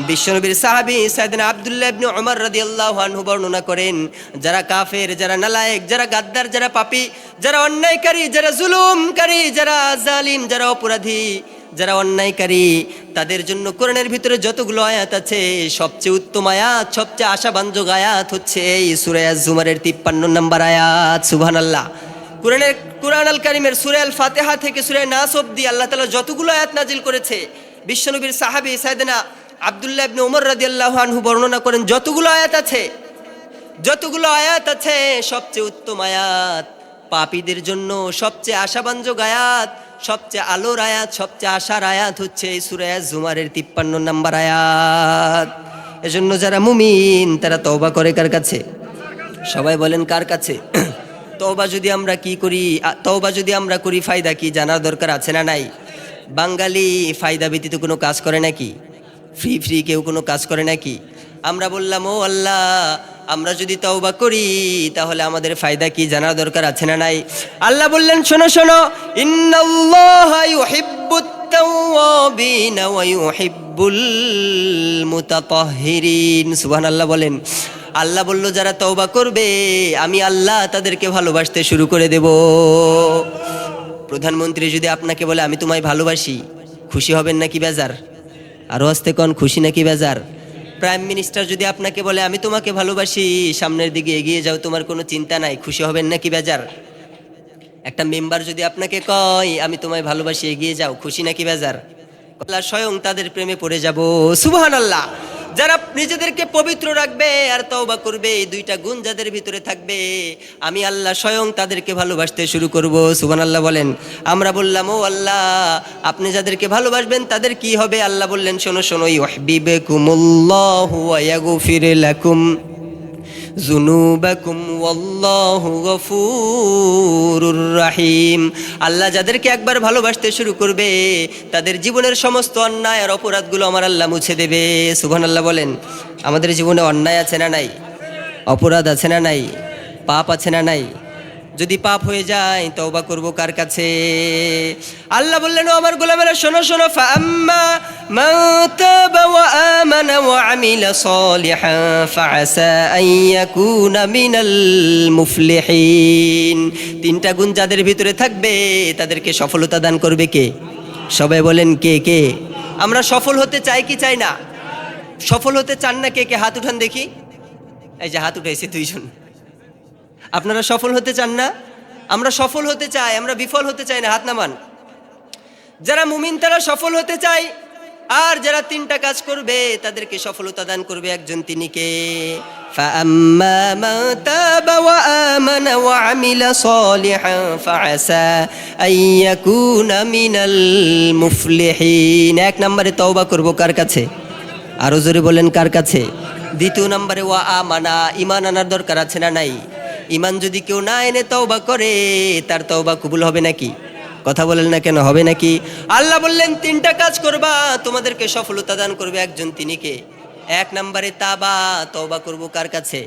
বিশ্বনবীর সাহাবী সাইয়েদনা আব্দুল্লাহ ইবনে ওমর রাদিয়াল্লাহু আনহু বর্ণনা করেন, যারা কাফের, যারা নালায়েক, যারা গাদ্দার, যারা পাপী, যারা অন্যায়কারী, যারা জুলুমকারী, যারা জালিম, যারা অপরাধী, যারা অন্যায়কারী, তাদের জন্য কোরআনের ভিতরে যতগুলো আয়াত আছে, সবচেয়ে উত্তম আয়াত, সবচেয়ে আশাবাঞ্জক আয়াত হচ্ছে এই সূরা আজ-জুমারের 53 নম্বর আয়াত। সুবহানাল্লাহ। কুরআন আল কারীমের সূরা আল ফাতিহা থেকে সূরা নাস অবধি আল্লাহ তাআলা যতগুলো আয়াত নাজিল করেছে, বিশ্বনবীর সাহাবী সাইয়েদনা আব্দুল্লাহ ইবনে ওমর রাদিয়াল্লাহু আনহু বর্ণনা করেন, যতগুলো আয়াত আছে, সবচেয়ে উত্তম আয়াত, পাপীদের জন্য সবচেয়ে আশাবাঞ্জক আয়াত, সবচেয়ে আলোর আয়াত, সবচেয়ে আশার আয়াত হচ্ছে এই সূরা আজ-জুমারের 53 নম্বর আয়াত। এজন্য যারা মুমিন তারা তওবা করে কার কাছে? সবাই বলেন, কার কাছে? তওবা যদি আমরা কি করি, তওবা যদি আমরা করি, ফায়দা কি জানার দরকার আছে না নাই? বাঙালি ফায়দা ব্যতীত কোনো কাজ করে নাকি? ফ্রি কেউ কোনো কাজ করে নাকি? আমরা বললাম, ও আল্লাহ, আমরা যদি তওবা করি তাহলে আমাদের ফায়দা কি জানার দরকার আছে না নাই? আল্লাহ বললেন, শোনো শোনো, ইন্নাল্লাহা ইউহিব্বুত তাওয়াবিনা ওয়া ইউহিব্বুল মুতাতাহহিরিন। সুবহানাল্লাহ বলেন। আল্লাহ বলল, যারা তওবা করবে আমি আল্লাহ তাদেরকে ভালোবাসতে শুরু করে দেব। প্রধানমন্ত্রী যদি আপনাকে বলে, আমি তোমায় ভালোবাসি, খুশি হবেন নাকি বেজার? আরো আস্তে কোন, খুশি নাকি বেজার? প্রাইম মিনিস্টার যদি আপনাকে বলে, আমি তোমাকে ভালোবাসি, সামনের দিকে এগিয়ে যাও, তোমার কোনো চিন্তা নাই, খুশি হবেন নাকি বেজার? একটা মেম্বার যদি আপনাকে কয়, আমি তোমায় ভালোবাসি, এগিয়ে যাও, খুশি নাকি বেজার? আল্লাহ স্বয়ং তাদের প্রেমে পড়ে যাব। সুবহানাল্লাহ। যারা নিজেদেরকে পবিত্র রাখবে আর তওবা করবে, এই দুইটা গুণ যাদের ভিতরে থাকবে, আমি আল্লাহ স্বয়ং তাদেরকে ভালোবাসতে শুরু করব। সুবহানাল্লাহ বলেন। আমরা বললাম, ও আল্লাহ, আপনি যাদেরকে ভালোবাসবেন তাদের কি হবে? আল্লাহ বললেন, শোনো শোনো, ইউহিব্বুকুমুল্লাহু ওয়া ইয়াগফির লাকুম যুনুবাকুম ওয়াল্লাহু গফুরুর রহিম। আল্লাহ যাদেরকে একবার ভালোবাসতে শুরু করবে, তাদের জীবনের সমস্ত অন্যায় আর অপরাধগুলো আমার আল্লাহ মুছে দেবে। সুবহানাল্লাহ বলেন। আমাদের জীবনে অন্যায় আছে না নাই? অপরাধ আছে না নাই? পাপ আছে না নাই? যদি পাপ হয়ে যায় তওবা করব কার কাছে? আল্লাহ বললেন, ও আমার গোলামেরা শোনো শোনো, ফাআম্মা মান তাবা ওয়া আমানা ওয়া আমিলা সালিহান ফাআসা আন ইয়াকুনা মিনাল মুফলিহিন। তিনটা গুণ যাদের ভিতরে থাকবে তাদেরকে সফলতা দান করবে কে? সবাই বলেন কে কে? আমরা সফল হতে চাই কি চাই না? সফল হতে চান না কে কে? হাত উঠান দেখি। এই যে হাত উঠাইছে দুইজন। আপনারা সফল হতে চান না? আমরা সফল হতে চাই, আমরা বিফল হতে চাই না। হাত নামান। যারা মুমিন তারা সফল হতে চায়, আর যারা তিনটা কাজ করবে তাদেরকে সফলতা দান করবে একজন, তিনি কে? ফাআম্মা মান তাবা ওয়া আমানা ওয়া আমিলা সালিহান ফাআসা আন ইয়াকুনা মিনাল মুফলিহিন। এক নম্বরে তওবা করব কার কাছে? আরো জোরে বলেন কার কাছে? দ্বিতীয় নম্বরে ওয়া আমানা, ঈমান আনার দরকার আছে না নাই? ঈমান যদি কেউ না এনে তওবা করে তার তওবা কবুল হবে নাকি? কথা বলেন না কেন, হবে নাকি? আল্লাহ বললেন তিনটা কাজ করবা, তোমাদেরকে সফলতা দান করবে একজন, তিনি কে? এক নম্বরে তাবা, তওবা করব কার কাছে?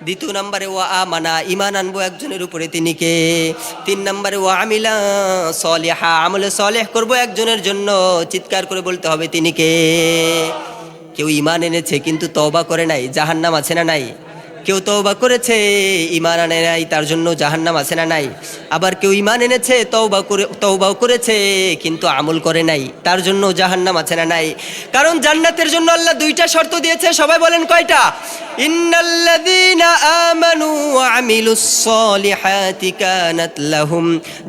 দ্বিতীয় নম্বরে ওয়া আমানা, ঈমান আনবো একজনের উপরে, তিনি কে? তিন নম্বরে ওয়া আমিলা সলিহা, আমলে সলেহ করব একজনের জন্য, চিৎকার করে বলতে হবে তিনি কে? কেউ ঈমান এনেছে কিন্তু তওবা করে নাই, জাহান্নাম আছে না নাই? কেউ তওবা করেছে ঈমান আনে নাই, তার জন্য জাহান্নাম আছে না নাই? আবার কেউ ঈমান এনেছে তওবাও করেছে কিন্তু আমল করে নাই, তার জন্য জাহান্নাম আছে না নাই? কারণ জান্নাতের জন্য আল্লাহ দুইটা শর্ত দিয়েছে। সবাই বলেন কয়টা? ইন্নাল্লাযীনা আমানু ওয়া আমিলুস সলিহাতি কানাত লাহুম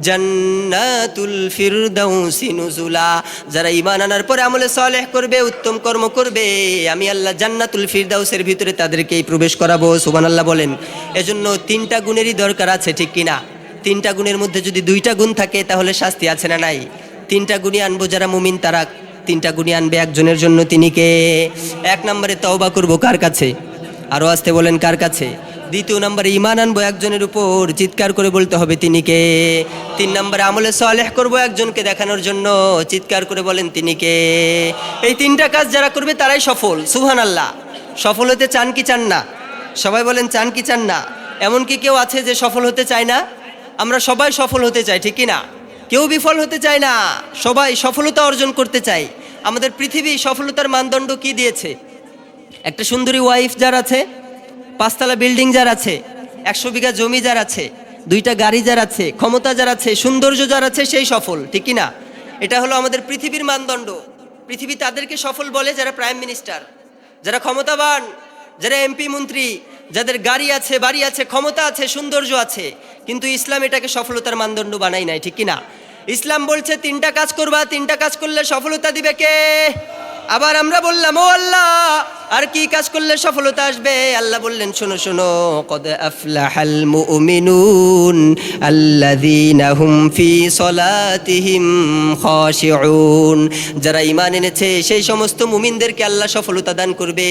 জান্নাতুল ফিরদাউসি নুজুলা। যারা ঈমান আনার পরে আমলে সলেহ করবে, উত্তম কর্ম করবে, আমি আল্লাহ জান্নাতুল ফিরদাউসের ভিতরে তাদেরকেই প্রবেশ করাবো। সুবহানাল্লাহ বলেন। এজন্য তিনটা গুণেরই দরকার আছে, ঠিক কিনা? তিনটা গুণের মধ্যে যদি দুইটা গুণ থাকে তাহলে শাস্তি আছে না নাই? তিনটা গুণই আনবো যারা মুমিন, তারা তিনটা গুণই আনবে একজনের জন্য, তিনি কে? এক নম্বরে তওবা করব কার কাছে? আরো আসতে বলেন কার কাছে? দ্বিতীয় নম্বরে ঈমান আনবো একজনের উপর, চিৎকার করে বলতে হবে তিনি কে? তিন নম্বরে আমলে সালেহ করব একজনকে দেখানোর জন্য, চিৎকার করে বলেন তিনি কে? এই তিনটা কাজ যারা করবে তারাই সফল। সুবহানাল্লাহ। সফল হতে চান কি চান না? সবাই বলেন চান কি চান না? এমন কি কেউ আছে যে সফল হতে চায় না? আমরা সবাই সফল হতে চাই, ঠিক কিনা? কেউ বিফল হতে চায় না, সবাই সফলতা অর্জন করতে চাই। আমাদের পৃথিবী সফলতার মানদণ্ড কি দিয়েছে? একটা সুন্দরী ওয়াইফ যার আছে, 5 তলা বিল্ডিং যার আছে, 100 বিঘা জমি যার আছে, 2টা গাড়ি যার আছে, ক্ষমতা যার আছে, সৌন্দর্য যার আছে, সেই সফল, ঠিক কিনা? এটা হলো আমাদের পৃথিবীর মানদণ্ড। পৃথিবী তাদেরকে সফল বলে যারা প্রাইম মিনিস্টার, যারা ক্ষমতাবান, যারা এমপি মন্ত্রী, যাদের গাড়ি আছে, বাড়ি আছে, ক্ষমতা আছে, সৌন্দর্য আছে। কিন্তু ইসলাম এটাকে সফলতার মানদণ্ড বানাই নাই, ঠিক কিনা? ইসলাম বলছে তিনটা কাজ করবা, তিনটা কাজ করলে সফলতা দিবে কে? আবার আমরা বললাম, ও আল্লাহ আর কি কাজ করলে সফলতা আসবে? আল্লাহ বললেন, শোনো শোনো, কদ আফলাহাল মুমিনুন আল্লাযীনা হুম ফি সলাতিহিম খাশিউন। যারা ঈমান এনেছে সেই সমস্ত মুমিনদেরকে আল্লাহ সফলতা দান করবে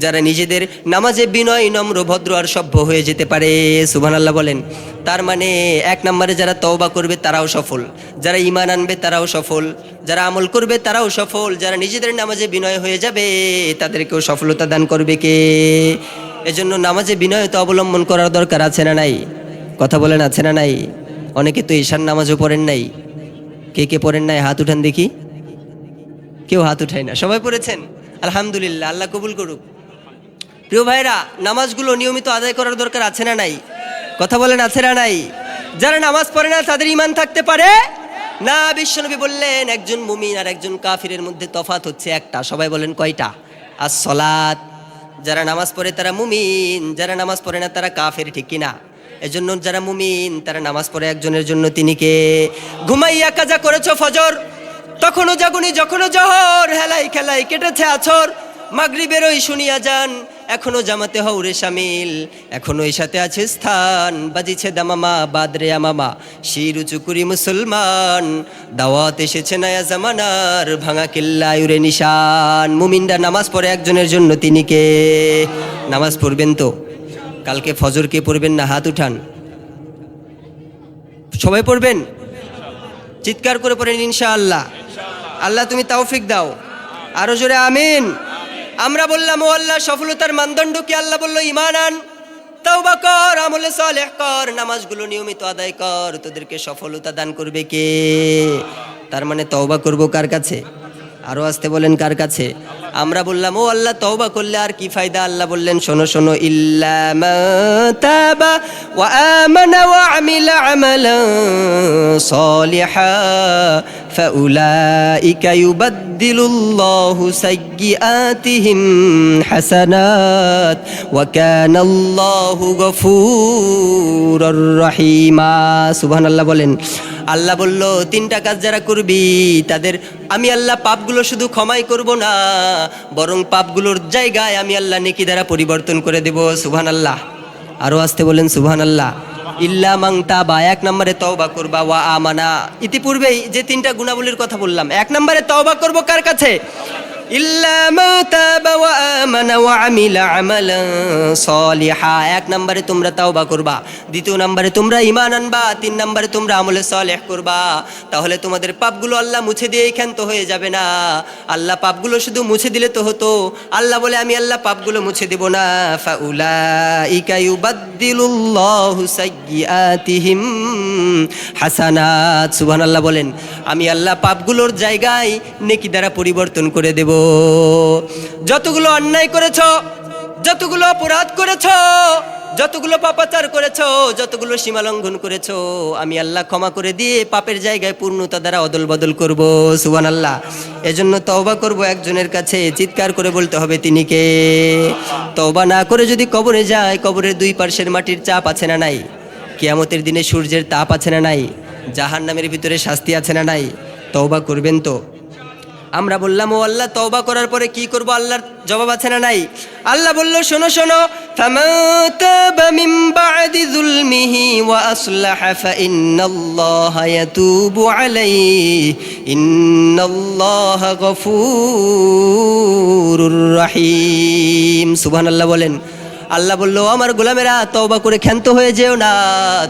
যারা নিজেদের নামাজে বিনয়, নম্র, ভদ্র আর সভ্য হয়ে যেতে পারে। সুবহানাল্লাহ বলেন। তার মানে এক নম্বরে যারা তওবা করবে তারাও সফল, যারা ঈমান আনবে তারাও সফল, যারা আমল করবে তারাও সফল, যারা নিজেদের নামাজে বিনয় হয়ে যাবে তাদেরকেও সফলতা দান করবে কে? এজন্য নামাজে বিনয়তা অবলম্বন করার দরকার আছে না নাই? কথা বলেন আছে না নাই? অনেকে তো ঈশান নামাজও পড়েন নাই। কে কে পড়েন নাই হাত উঠান দেখি। কেউ হাত উঠায় না, সবাই পড়েছেন। আলহামদুলিল্লাহ, আল্লাহ কবুল করুক। প্রিয় ভাইরা, নামাজগুলো নিয়মিত আদায় করার দরকার আছে না নাই? কথা বলেন আছে না নাই? যারা নামাজ পড়ে না তাদের ঈমান থাকতে পারে না। বিশ্বনবী বললেন একজন মুমিন আর একজন কাফিরের মধ্যে তফাৎ হচ্ছে একটা। সবাই বলেন কয়টা? আসসালাত। যারা নামাজ পড়ে তারা মুমিন, যারা নামাজ পড়ে না তারা কাফের, ঠিক কিনা? এজন্য যারা মুমিন তারা নামাজ পড়ে একজনের জন্য, তিনি কে? ঘুমাইয়া কাজা করেছো ফজর, তখনও জাগুনি যখনও জহর, হেলাই খেলাই কেটেছে আছর, মাগরিবের ওই শুনিয়া যান, এখনো জামাতে হওরে শামিল, এখনো এই সাথে আছে স্থান, বাজিছে দামামা বাদরে আমামা, শির উঁচু করি মুসলমান, দাওয়াত এসেছে নয়া জামানার, ভাঙা কিল্লায় উরে নিশান। মুমিনরা নামাজ পড়ে একজনের জন্য, তিনি কে? নামাজ পড়বেন তো? কালকে ফজর কে পড়বেন না? হাত উঠান। সবাই পড়বেন? চিৎকার করে পড়েন ইনশাআল্লাহ। আল্লাহ তুমি তৌফিক দাও। আরো জোরে আমিন। আমরা বললাম, ও আল্লাহ সফলতার মানদণ্ড কি? আল্লাহ বলল ঈমান আন, তওবা কর, আমলে সালেহ কর, নামাজগুলো নিয়মিত আদায় কর, তোদেরকে সফলতা দান করবে কে? তার মানে তওবা করব কার কাছে? আরো আসতে বলেন, কার কাছে? আমরা বললাম ও আল্লাহ তওবা করলে আর কি ফায়দা? আল্লাহ বললেন শোনো শোনো, ইল্লা মান তাবা ওয়া আমানা ওয়া আমিলা আমালান সালিহা ফাউলাইকা ইউবাদদিলুল্লাহু সাইয়্যাতিহিম হাসানাত ওয়া কানাল্লাহু গফুরুর রহিমা। সুবহানাল্লাহ বলেন। আল্লাহ বলল তিনটা কাজ যারা করবি তাদের আমি আল্লাহ পাপগুলো শুধু ক্ষমাই করব না, বরং পাপগুলোর জায়গায় আমি আল্লাহ নেকি দ্বারা পরিবর্তন করে দেব। সুবহানাল্লাহ। আরো আসতে বলেন সুবহানাল্লাহ। ইল্লা মান তাবা, এক নম্বরে তওবা করবা, ওয়া আমানা, ইতিপূর্বেই যে তিনটা গুণাবলীর কথা বললাম, এক নম্বরে তওবা করব কার কাছে? ইল্লা মান তাবা ওয়া আমানা ওয়া আমিলা আমালান সালিহা, এক নম্বরে তোমরা তওবা করবা, দ্বিতীয় নম্বরে তোমরা ঈমান আনবা, তিন নম্বরে তোমরা আমলে সালেহ করবা। তাহলে তোমাদের পাপগুলো আল্লাহ মুছে দিয়ে ক্ষান্ত হয়ে যাবে না। আল্লাহ পাপগুলো শুধু মুছে দিলে তো হতো, আল্লাহ বলে আমি আল্লাহ পাপগুলো মুছে দেব না। ফাউলাইকা ইউবাদদিলুল্লাহু সাইয়্যাতিহিম হাসানাত। সুবহানাল্লাহ বলেন। আমি আল্লাহ পাপগুলোর জায়গায় নেকি দ্বারা পরিবর্তন করে দেব। যতগুলো অন্যায় করেছ, যতগুলো অপরাধ করেছ, যতগুলো পাপাচার করেছ, যতগুলো সীমালঙ্ঘন করেছ, আমি আল্লাহ ক্ষমা করে দিয়ে পাপের জায়গায় পূর্ণতা দ্বারা অদল বদল করব। সুবহানাল্লাহ। এজন্য তওবা করব একজনের কাছে, চিৎকার করে বলতে হবে তিনি কে? তওবা না করে যদি কবরে যায়, কবরের দুই পার্শ্বের মাটির চাপ আছে না নাই? কিয়ামতের দিনে সূর্যের তাপ আছে না নাই? জাহান্নামের ভিতরে শাস্তি আছে না নাই? তওবা করবেন তো? আমরা বললাম ও আল্লাহ তওবা করার পরে কি করব? আল্লাহর জবাব আছে না নাই? আল্লাহ বলল শোনো শোনো, ফামান তাবা মিন বা'দি যুলমিহি ওয়া আসলাহা ফাইন্নাল্লাহা ইয়াতুবু আলাইহি ইন্নাল্লাহা গফুরুর রহিম। সুবহানাল্লাহ বলেন। আল্লাহ বলল আমার গোলামেরা তওবা করে ক্ষান্ত হয়ে যেও না,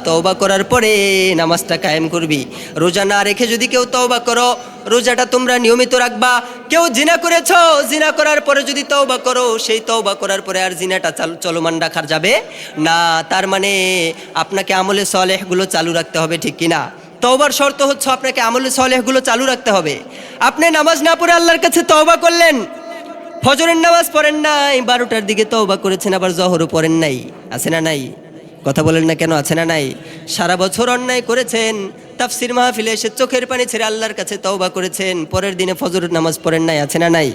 তওবা করার পরে নামাজটা কায়েম করবি। রোজা না রেখে যদি কেউ তওবা করো, রোজাটা তোমরা নিয়মিত রাখবা। কেউ জিনা করেছো, জিনা করার পরে যদি তওবা করো, সেই তওবা করার পরে আর জিনাটা চলমান রাখা যাবে না। তার মানে আপনাকে আমলে সালেহগুলো চালু রাখতে হবে, ঠিক কিনা? তওবার শর্ত হচ্ছে আপনাকে আমলে সালেহগুলো চালু রাখতে হবে। আপনি নামাজ না পড়ে আল্লাহর কাছে তওবা করলেন, ফজরের নামাজ পড়েন নাই, 12টার দিকে তওবা করেছেন, আবার জহরও পড়েন নাই, আছে না নাই? কথা বলেন না কেন, আছে না নাই? সারা বছর অন্যায় করেছেন, তাফসির মাহফিলে এসে চোখের পানি ছেড়ে আল্লাহর কাছে তওবা করেছেন, পরের দিনে ফজরের নামাজ পড়েন নাই, আছে না নাই?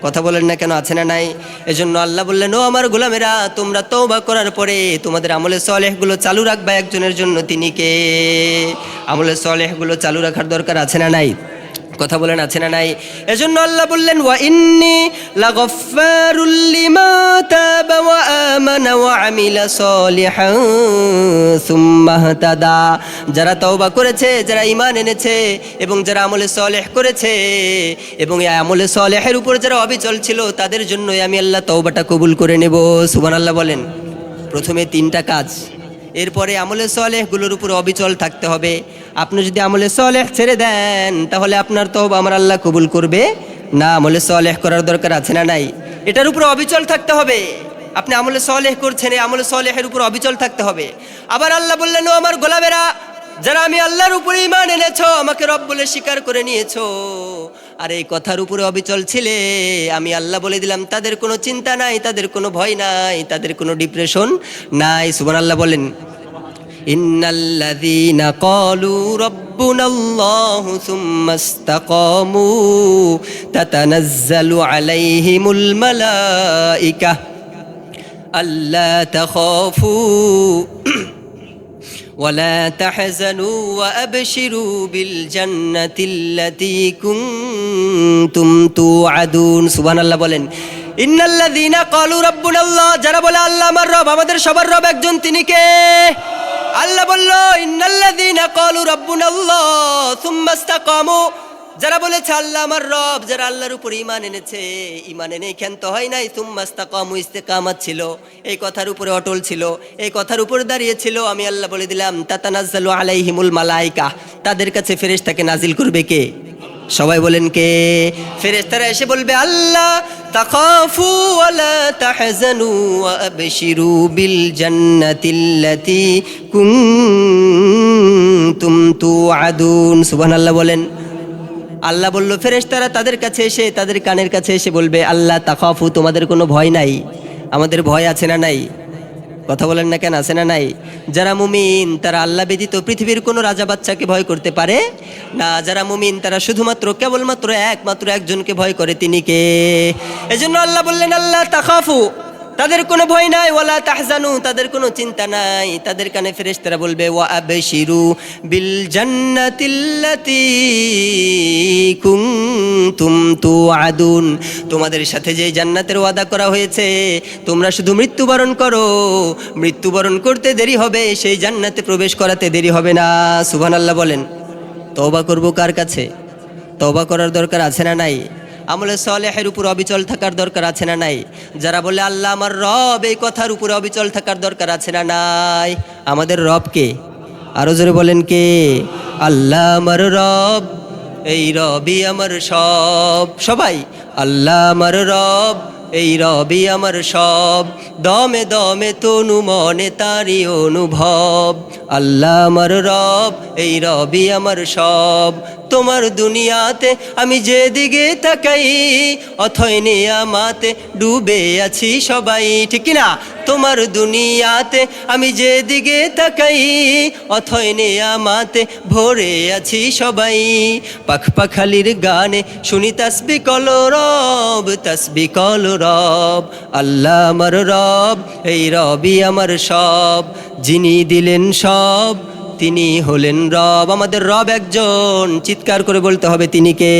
কথা বলেন না কেন, আছে না নাই? এজন্য আল্লাহ বললেন ও আমার গোলামেরা তোমরা তওবা করার পরে তোমাদের আমলে সালেহগুলো চালু রাখবা একজনের জন্য, তিনি কে? আমলে সালেহগুলো চালু রাখার দরকার আছে না নাই? কথা বলেন আছে না নাই? এজন্য আল্লাহ বললেন ওয়া ইন্নী লাগাফফারুল লিমা তাবা ওয়া আমানা ওয়া আমিলা সালিহান সুম্মা ইহতাদা। যারা তওবা করেছে, যারা ঈমান এনেছে এবং যারা আমলে সালেহ করেছে এবং এই আমলে সালেহের উপর যারা অবিচল ছিল, তাদের জন্যই আমি আল্লাহ তওবাটা কবুল করে নেব। সুবহানাল্লাহ বলেন। প্রথমে তিনটা কাজ, এরপরে আমলে সালেহগুলোর উপর অবিচল থাকতে হবে। আপনি যদি আমলে সালেহ ছেড়ে দেন তাহলে আপনার তওবা আমার আল্লাহ কবুল করবে না। আমলে সালেহ করার দরকার আছে না নাই? এটার উপর অবিচল থাকতে হবে। আপনি আমলে সালেহ করছেন, এই আমলে সালেহের উপর অবিচল থাকতে হবে। আবার আল্লাহ বললেন ও আমার গোলামেরা যারা আমি আল্লাহর উপরে ঈমান এনেছো, আমাকে রব বলে স্বীকার করে নিয়েছো, আর এই কথার উপরে অবিচল ছিলে, আমি আল্লাহ বলে দিলাম তাদের কোনো চিন্তা নাই, তাদের কোনো ভয় নাই, তাদের কোনো ডিপ্রেশন নাই। সুবহানাল্লাহ বলেন। ইন্নাল্লাযীনা ক্বালু রাব্বুনাল্লাহু সুম্মা ইসতাকামু তাতানাজ্জালু আলাইহিমুল মালায়েকা আল্লা তাখাফু ولا تحزنوا وأبشروا بالجنة التي كنتم توعدون। সুবহান আল্লাহ বলেন। ইন্নাল্লাযীনা ক্বালু রাব্বুনাল্লাহ, যারা বলে আল্লাহ আমার রব, আমাদের সবার রব একজন, তিনি কে? আল্লাহ বলল ইন্নাল্লাযীনা ক্বালু রাব্বুনাল্লাহ সুম্মা ইসতাকামু, যারা বলেছে আল্লাহ আমার রব, যারা আল্লাহর উপর ঈমান এনেছে, ঈমান এনে ক্ষান্ত হয় নাই, সুম্মা ইসতাকামু, ইস্তেকামাত ছিল, এই কথার উপরে অটল ছিল, এই কথার উপর দাঁড়িয়ে ছিল, আমি আল্লাহ বলে দিলাম তাতানাজ্জালু আলাইহিমুল মালায়েকা, তাদের কাছে ফেরেশতাকে নাজিল করবে কে? সবাই বলেন কে? ফেরেশতারা এসে বলবে আল্লাহ তাখাফু ওয়া লা তাহজানু ওয়া আবশিরু বিল জান্নাতিল্লাতী কুনতুম তুআদুন। সুবহানাল্লাহ বলেন। আল্লাহ বলল ফেরেশতারা তাদের কাছে এসে, তাদের কানের কাছে এসে বলবে আল্লাহ তাখাফু, তোমাদের কোনো ভয় নাই? আমাদের ভয় আছে না নাই? কথা বলেন না কেন, আছে না নাই? যারা মুমিন তারা আল্লাহ ব্যতীত পৃথিবীর কোনো রাজা বাচ্চাকে ভয় করতে পারে না। যারা মুমিন তারা শুধুমাত্র কেবলমাত্র একমাত্র একজনকে ভয় করে, তিনি কে? এজন্য আল্লাহ বললেন আল্লাহ তাখাফু, তাদের কোনো ভয় নাই, ওয়ালা তাহজানু, তাদের কোনো চিন্তা নাই। তাদের কানে ফেরেশতারা বলবে ওয়া আবশিরু বিল জান্নাতিল্লাতী কুনতুম তুআদুন, তোমাদের সাথে যে জান্নাতের ওয়াদা করা হয়েছে, তোমরা শুধু মৃত্যুবরণ করো, মৃত্যুবরণ করতে দেরি হবে, সেই জান্নাতে প্রবেশ করাতে দেরি হবে না। সুবহানাল্লাহ বলেন। তওবা করব কার কাছে? তওবা করার দরকার আছে না নাই? আমলে সালেহের উপর অবিচল থাকার দরকার আছে না নাই? যারা বলে আল্লাহ আমার রব, এই কথার উপরে অবিচল থাকার দরকার আছে না নাই? আমাদের রব কে? আরো জোরে বলেন কে? আল্লাহ আমার রব, এই রবই আমার সব। সবাই আল্লাহ আমার রব, এই রবি আমার সব, দমে দমে তনু মনে তারি অনুভব। আল্লাহ আমার রব, এই রবি আমার সব। তোমার দুনিয়াতে আমি যেদিকে তাকাই, অথয় নিয়ামাতে ডুবে আছি সবাই, ঠিক কিনা? তোমার দুনিয়াতে আমি যেদিকে তাকাই, অথয় নিয়ামাতে ভরে আছি সবাই। পাখ পাখালির গানে শুনি তাসবিহ কল রব, তাসবিহ কল রব। আল্লাহ আমার রব, এই রবি আমার সব, যিনি দিলেন সব তিনি হলেন রব। আমাদের রব একজন, চিৎকার করে বলতে হবে তিনি কে?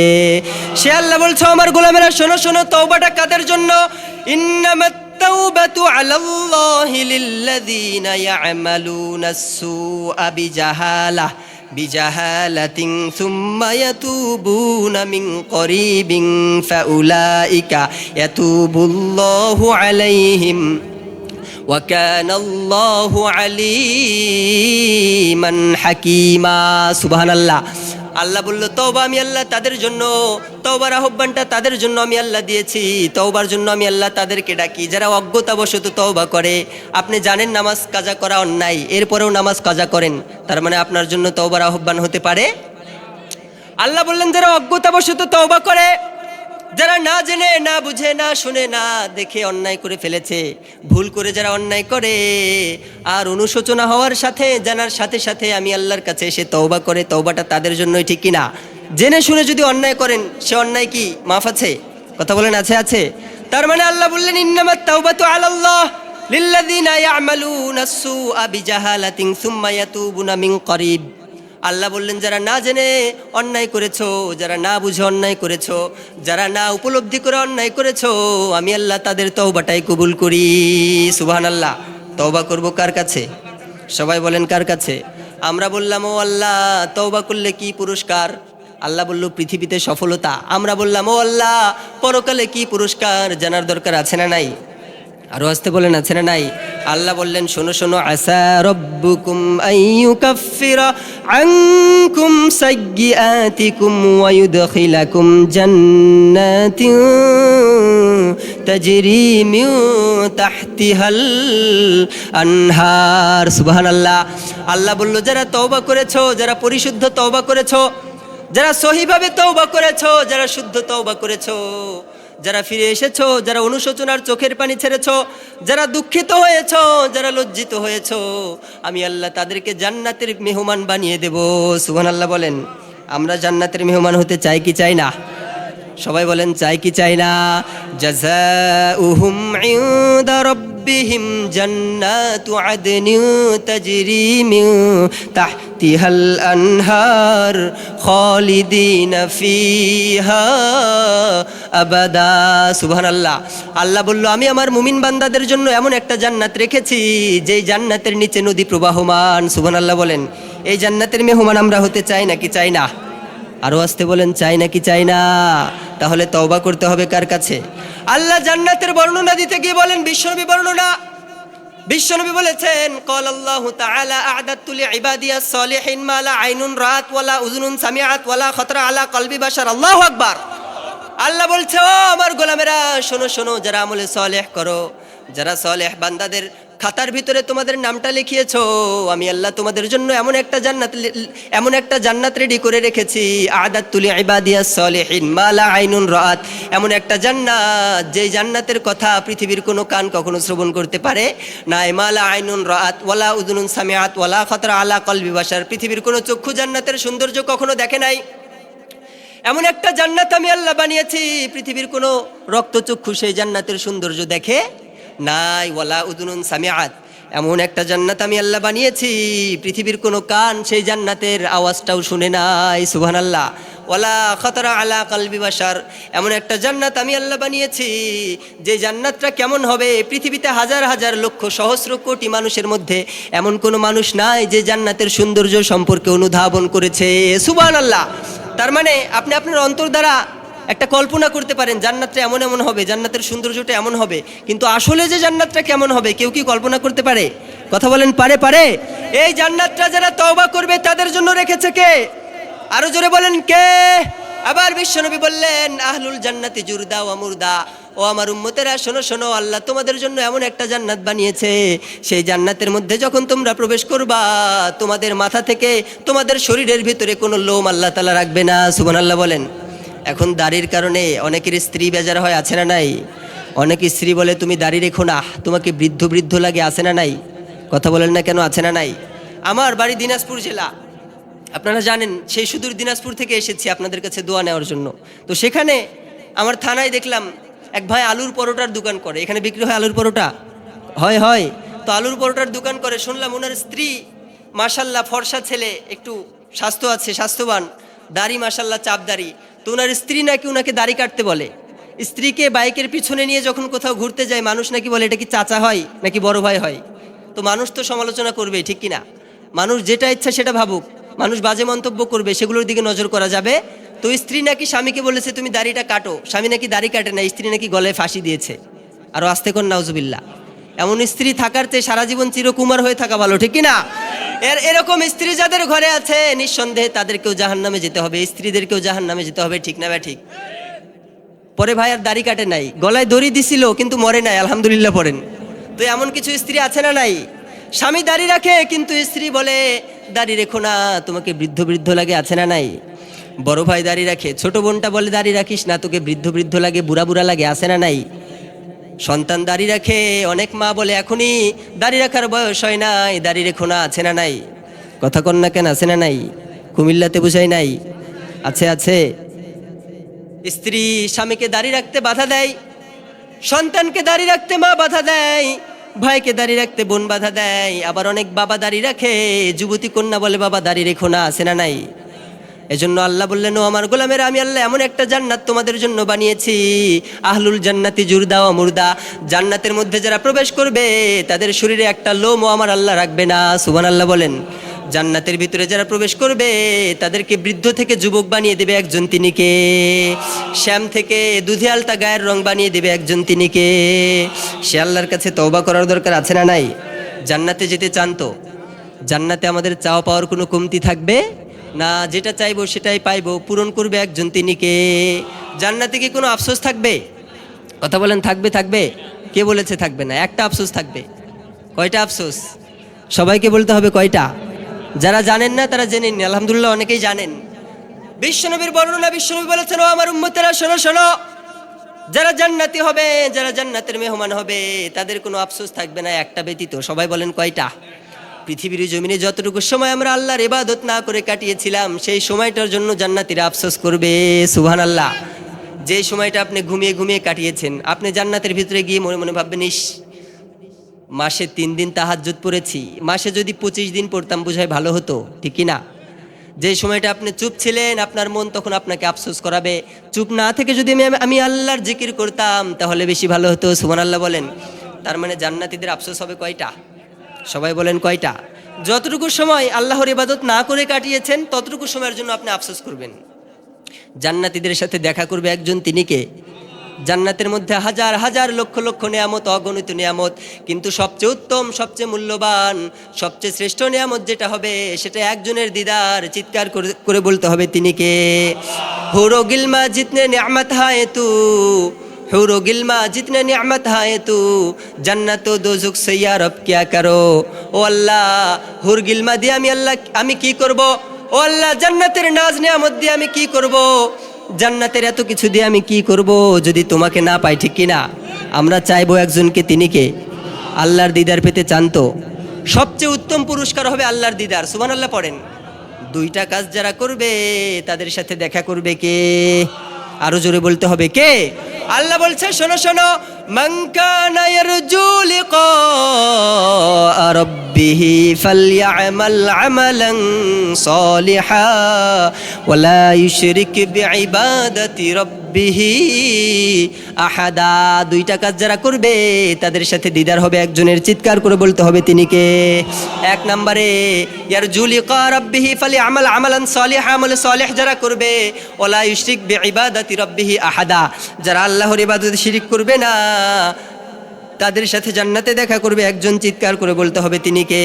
সে আল্লাহ বলছো আমার গোলামেরা শোনো শোনো, তওবাটা কাদের জন্য? ইন্নামাত তাওবাতু আলাল্লাহি লিল্লাযিনা ইয়ামালুনাস সুআ বিজাহালাতিন সুম্মা ইয়াতুবুনা মিন করিবিন ফাউলাইকা ইয়াতুবুল্লাহু আলাইহিম ওয়া কানাল্লাহু আলিমান হাকীমা। সুবহানাল্লাহ। আল্লাহ বলল তওবা আমি আল্লাহ তাদের জন্য, তওবার আহ্বানটা তাদের জন্য আমি আল্লাহ দিয়েছি। তওবার জন্য আমি আল্লাহ তাদেরকে ডাকি যারা অজ্ঞতাবশত তওবা করে। আপনি জানেন নামাজ কাজা করা অন্যায়, এরপরেও নামাজ কাজা করেন, তার মানে আপনার জন্য তওবার আহ্বান হতে পারে? আল্লাহ বললেন যারা অজ্ঞতাবশত তওবা করে, যারা না জেনে না বুঝে না শুনে না দেখে অন্যায় করে ফেলেছে, ভুল করে যারা অন্যায় করে আর অনুশোচনা হওয়ার সাথে জানার সাথে সাথে আমি আল্লাহর কাছে এসে তওবা করে, তওবাটা তাদের জন্যই, ঠিক কিনা? জেনে শুনে যদি অন্যায় করেন সে অন্যায় কি মাফ আছে? কথা বলেন আছে? আছে। তার মানে আল্লাহ বললেন ইন্নামাত তাওবাতু আলাল্লাহ লিল্লাযিনা ইয়ামালুনাস সুআ বিজাহালাতিন সুম্মা ইয়াতুবুনা মিন করিব। আল্লাহ বললেন যারা না জেনে অন্যায় করেছো, যারা না বুঝে অন্যায় করেছো, যারা না উপলব্ধি করে অন্যায় করেছো, আমি আল্লাহ তাদের তওবাটাই কবুল করি। সুবহানাল্লাহ। তওবা করব কার কাছে? সবাই বলেন কার কাছে? আমরা বললাম ও আল্লাহ তওবা করলে কি পুরস্কার? আল্লাহ বলল পৃথিবীতে সফলতা। আমরা বললাম ও আল্লাহ পরকালে কি পুরস্কার? জানার দরকার আছে না নাই? আরো আসতে বলেন আছে না নাই? আল্লাহ বললেন শোনো শোনো, আসা রব্বুকুম আইয়ুকাফিরা আনকুম সাইয়্যাতিকুম ওয়া ইউদখিলাকুম জান্নাতিন তাজরি মিন তাহতিহাল আনহার। সুবহানাল্লাহ। আল্লাহ বলল যারা তওবা করেছো, যারা পরিশুদ্ধ তওবা করেছো, যারা সহিভাবে তওবা করেছো, যারা শুদ্ধ তওবা করেছো, যারা ফিরে এসেছো, যারা অনুশোচনার চোখের পানি ছেড়েছো, যারা দুঃখিত হয়েছো, যারা লজ্জিত হয়েছো, আমি আল্লাহ তাদেরকে জান্নাতের মেহমান বানিয়ে দেব। সুবহানাল্লাহ বলেন। আমরা জান্নাতের মেহমান হতে চাই কি চাই না? সবাই বলেন চাই কি চাই না? জাযাউহুম ইনদা রাব্বিহিম জান্নাতু আদনিন তাজরি মিন তাহতিহাল আনহার খালিদিনা ফিহা আবাদা। সুবহানাল্লাহ। আল্লাহ বলল আমি আমার মুমিন বান্দাদের জন্য এমন একটা জান্নাত রেখেছি যেই জান্নাতের নিচে নদী প্রবাহমান। সুবহানাল্লাহ বলেন। এই জান্নাতের মেহমান আমরা হতে চাই নাকি চাই না? আরো আসতে বলেন চাই নাকি চাই না? তাহলে তওবা করতে হবে কার কাছে? আল্লাহ জান্নাতের বর্ণনা দিতে গিয়ে বলেন, বিশ্বনবী বর্ণনা বিশ্বনবী বলেছেন, ক্বালাল্লাহু তাআলা আ'দাতু লিইবাদিয়াস সালিহিন মা লা আইনুন রাআত ওয়ালা উযুনুন সামিআত ওয়ালা খাতরা আলা কলবি বাশার। আল্লাহু আকবার। আল্লাহ বলছে, ও আমার গোলামেরা, শোনো শোনো, যারা আমলে সালেহ করো, যারা সালেহ বান্দাদের খাতার ভিতরে তোমাদের নামটা লিখিয়েছো, আমি আল্লাহ তোমাদের জন্য এমন একটা জান্নাত রেডি করে রেখেছি। আ'দাতু লিইবাদিয়াস সালিহিন মা লা আইনুন রাআত, এমন একটা জান্নাত যেই জান্নাতের কথা পৃথিবীর কোনো কান কখনো শ্রবণ করতে পারে না। মা লা আইনুন রাআত ওয়ালা উযুনুন সামিআত ওয়ালা খাতরা আলা কলবি বাশার, পৃথিবীর কোনো চক্ষু জান্নাতের সৌন্দর্য কখনো দেখে নাই। এমন একটা জান্নাত আমি আল্লাহ বানিয়েছি, পৃথিবীর কোনো রক্তচক্ষু সেই জান্নাতের সৌন্দর্য দেখে নাই। ওয়ালা উযুনুন সামিআত, এমন একটা জান্নাত আমি আল্লাহ বানিয়েছি, পৃথিবীর কোনো কান সেই জান্নাতের আওয়াজটাও শুনে নাই। সুবহানাল্লাহ। ওয়ালা খাতরা আলা কলবি বাশার, এমন একটা জান্নাত আমি আল্লাহ বানিয়েছি, যে জান্নাতটা কেমন হবে, পৃথিবীতে হাজার হাজার লক্ষ সহস্র কোটি মানুষের মধ্যে এমন কোনো মানুষ নাই যে জান্নাতের সৌন্দর্য সম্পর্কে অনুধাবন করেছে। সুবহানাল্লাহ। তার মানে আপনি আপনার অন্তর দ্বারা একটা কল্পনা করতে পারেন জান্নাতটা এমন এমন হবে, জান্নাতের সৌন্দর্যটা এমন হবে, কিন্তু আসলে যে জান্নাতটা কেমন হবে কেউ কি কল্পনা করতে পারে? কথা বলেন, পারে? এই জান্নাতটা যারা তওবা করবে তাদের জন্য রেখেছে কে? আরো জোরে বলেন, কে? আবার বিশ্বনবী বললেন, আহলুল জান্নাতি জুরদা ওয়া মুরদা, ও আমার উম্মতেরা শোনো শোনো, আল্লাহ তোমাদের জন্য এমন একটা জান্নাত বানিয়েছে, সেই জান্নাতের মধ্যে যখন তোমরা প্রবেশ করবা, তোমাদের মাথা থেকে তোমাদের শরীরের ভিতরে কোনো লোম আল্লাহ তাআলা রাখবে না। সুবহানাল্লাহ বলেন। এখন দাড়ির কারণে অনেকের স্ত্রী বেজার হয়, আছে না নাই? অনেক স্ত্রী বলে, তুমি দাড়ি রেখো না, তোমাকে বৃদ্ধ বৃদ্ধ লাগে, আছে না নাই? কথা বলেন না কেন, আছে না নাই? আমার বাড়ি দিনাজপুর জেলা, আপনারা জানেন, সেই সুদূর দিনাজপুর থেকে এসেছি আপনাদের কাছে দোয়া নেওয়ার জন্য। তো সেখানে আমার থানায় দেখলাম এক ভাই আলুর পরোটার দোকান করে। এখানে বিক্রি হয় আলুর পরোটা, হয়। তো আলুর পরোটার দোকান করে, শুনলাম ওনার স্ত্রী মাশাল্লাহ ফর্সা ছেলে, একটু স্বাস্থ্য আছে, স্বাস্থ্যবান, দাড়ি মাশাল্লাহ চাপ দাড়ি। তো ওনার স্ত্রী নাকি ওনাকে দাড়ি কাটতে বলে। স্ত্রীকে বাইকের পিছনে নিয়ে যখন কোথাও ঘুরতে যায়, মানুষ নাকি বলে এটা কি চাচা হয় নাকি বড় ভাই হয়। তো মানুষ তো সমালোচনা করবে, ঠিক কিনা? মানুষ যেটা ইচ্ছা সেটা ভাবুক, মানুষ বাজে মন্তব্য করবে, সেগুলোর দিকে নজর করা যাবে। তো স্ত্রী নাকি স্বামীকে বলেছে তুমি দাড়িটা কাটো, স্বামী নাকি দাড়ি কাটে না, স্ত্রী নাকি গলায় ফাঁসি দিয়েছে। আরো আস্তে কোন নাউজুবিল্লাহ। এমন স্ত্রী থাকার চেয়ে সারা জীবন চিরকুমার হয়ে থাকা ভালো, ঠিক কিনা? এরকম স্ত্রী যাদের ঘরে আছে, নিঃসন্দেহে তাদেরকেও জাহান্নামে যেতে হবে, স্ত্রীদেরকেও জাহান্নামে যেতে হবে, ঠিক না ভাই? ঠিক। পরে ভাই আর দাড়ি কাটে নাই, গলায় দড়ি দিছিল কিন্তু মরে নাই, আলহামদুলিল্লাহ পড়েন। তো এমন কিছু স্ত্রী আছে না নাই? স্বামী দাড়ি রাখে কিন্তু স্ত্রী বলে দাড়ি রেখো না, তোমাকে বৃদ্ধ বৃদ্ধ লাগে, আছে না নাই? বড় ভাই দাড়ি রাখে, ছোট বোনটা বলে দাড়ি রাখিস না, তোকে বৃদ্ধ বৃদ্ধ লাগে, বুড়া বুড়া লাগে, আছে না নাই? সন্তান দাড়ি রাখে, অনেক মা বলে এখনই দাড়ি রাখার বয়স হয় নাই, দাড়ি রেখো না, আছে না নাই? কথা কন না কেন, আছে না নাই? কুমিল্লাতে বুঝাই নাই? আছে। স্ত্রী স্বামীকে দাড়ি রাখতে বাধা দেয়, সন্তানকে দাড়ি রাখতে মা বাধা দেয়, ভাইকে দাড়ি রাখতে বোন বাধা দেয়। আবার অনেক বাবা দাড়ি রাখে, যুবতী কন্যা বলে বাবা দাড়ি রেখো না, আছে না নাই? এজন্য আল্লাহ বললেন, ও আমার গোলামেরা, আমি আল্লাহ এমন একটা জান্নাত তোমাদের জন্য বানিয়েছি, আহলুল জান্নাতি জুরদা ওয়া মুরদা, জান্নাতের মধ্যে যারা প্রবেশ করবে তাদের শরীরে একটা লোমও আমার আল্লাহ রাখবে না। সুবহানাল্লাহ বলেন। জান্নাতের ভিতরে যারা প্রবেশ করবে তাদেরকে বৃদ্ধ থেকে যুবক বানিয়ে দেবে একজন, তিনি কে? শ্যাম থেকে দুধে আলতা গায়ের রং বানিয়ে দেবে একজন, তিনি কে? সে আল্লাহর কাছে তওবা করার দরকার, আছে না নাই? জান্নাতে যেতে চান তো? জান্নাতে আমাদের চাওয়া পাওয়ার কোনো কমতি থাকবে না, যেটা চাইবো সেটাই পাইবো, পূরণ করবে একজন, তিনি কে? জান্নাতে কি কোনো আফসোস থাকবে? কথা বলেন, থাকবে? কে বলেছে থাকবে না? একটা আফসোস থাকবে। কয়টা আফসোস? সবাইকে বলতে হবে কয়টা? যারা জানেন না তারা জেনে নিন, আলহামদুলিল্লাহ অনেকেই জানেন। বিশ্বনবীর বর্ণনা, বিশ্বনবী বলেছেন, ও আমার উম্মতেরা শোনো শোনো, যারা জান্নাতি হবে, যারা জান্নাতের মেহমান হবে, তাদের কোনো আফসোস থাকবে না একটা ব্যতীত। সবাই বলেন কয়টা? পৃথিবীর জমিনে যতটুকু সময় আমরা আল্লাহর ইবাদত না করে কাটিয়েছিলাম, সেই সময়টার জন্য জান্নাতীরা আফসোস করবে। সুবহানাল্লাহ। যে সময়টা আপনি ঘুমিয়ে ঘুমিয়ে কাটিয়েছেন, আপনি জান্নাতের ভিতরে গিয়ে মনে মনে ভাববেন, ইস, মাসে 3 দিন তাহাজ্জুদ পড়েছি, মাসে যদি 25 দিন পড়তাম বোঝায় ভালো হতো, ঠিক কি না? যে সময়টা আপনি চুপ ছিলেন, আপনার মন তখন আপনাকে আফসোস করাবে। চুপ না থেকে যদি আমি আল্লাহর জিকির করতাম তাহলে বেশি ভালো হতো। সুবহানাল্লাহ বলেন। তার মানে জান্নাতীদের আফসোস হবে কয়টা? সবাই বলেন কয়টা? যতটুকু সময় আল্লাহর ইবাদত না করে কাটিয়েছেন ততটুকু সময়ের জন্য আপনি আফসোস করবেন। জান্নাতীদের সাথে দেখা করবে একজন, তিনি কে? জান্নাতের মধ্যে হাজার হাজার লক্ষ লক্ষ নিয়ামত, অগণিত নিয়ামত, কিন্তু সবচেয়ে উত্তম, সবচেয়ে মূল্যবান, সবচেয়ে শ্রেষ্ঠ নিয়ামত যেটা হবে সেটা একজনের দিদার। চিৎকার করে বলতে হবে তিনি কে? হুরো গিলমা জিতনে নিয়ামত হায় তু, হুরো গিলমা জিতনে নিয়ামত হায় তু, জান্নাত ও দোজখ সে ইয়া রব কিয়া করো। ও আল্লাহ, হুর গিলমা দিয়ে আমি কি করব? ও আল্লাহ, জান্নাতের নাজ নিয়ামত দিয়ে আমি কি করব? জান্নাতের এত কিছু দিয়ে আমি কি করব যদি তোমাকে না পাই, ঠিক কিনা? আমরা চাইবো একজনকে, তিনি কে? আল্লাহর দিদার পেতে চান তো সবচেয়ে উত্তম পুরস্কার হবে আল্লাহর দিদার। সুবহানাল্লাহ পড়েন। দুইটা কাজ যারা করবে তাদের সাথে দেখা করবে কে? আরো জোরে বলতে হবে কে? আল্লাহ বলছে, শোনো শোনো, মান কানা ইয়ারজু লিকা রাব্বিহি ফালইআমাল আমালান সালিহা ওয়ালা ইউশরিক বিইবাদাতি রাব্বিহি আহাদা। দুইটা কাজ যারা করবে তাদের সাথে দিদার হবে একজনের। চিৎকার করে বলতে হবে তিনি কে? এক নম্বরে ইয়ারজু লিকা রাব্বিহি ফালইআমাল আমালান সালিহা, আমল সালেহ যারা করবে, ওয়ালা ইউশরিক বিইবাদাতি রাব্বিহি আহাদা, যারা আল্লাহর ইবাদতে শিরিক করবে না, তাদের সাথে জান্নাতে দেখা করবে একজন। চিৎকার করে বলতে হবে তিনি কে?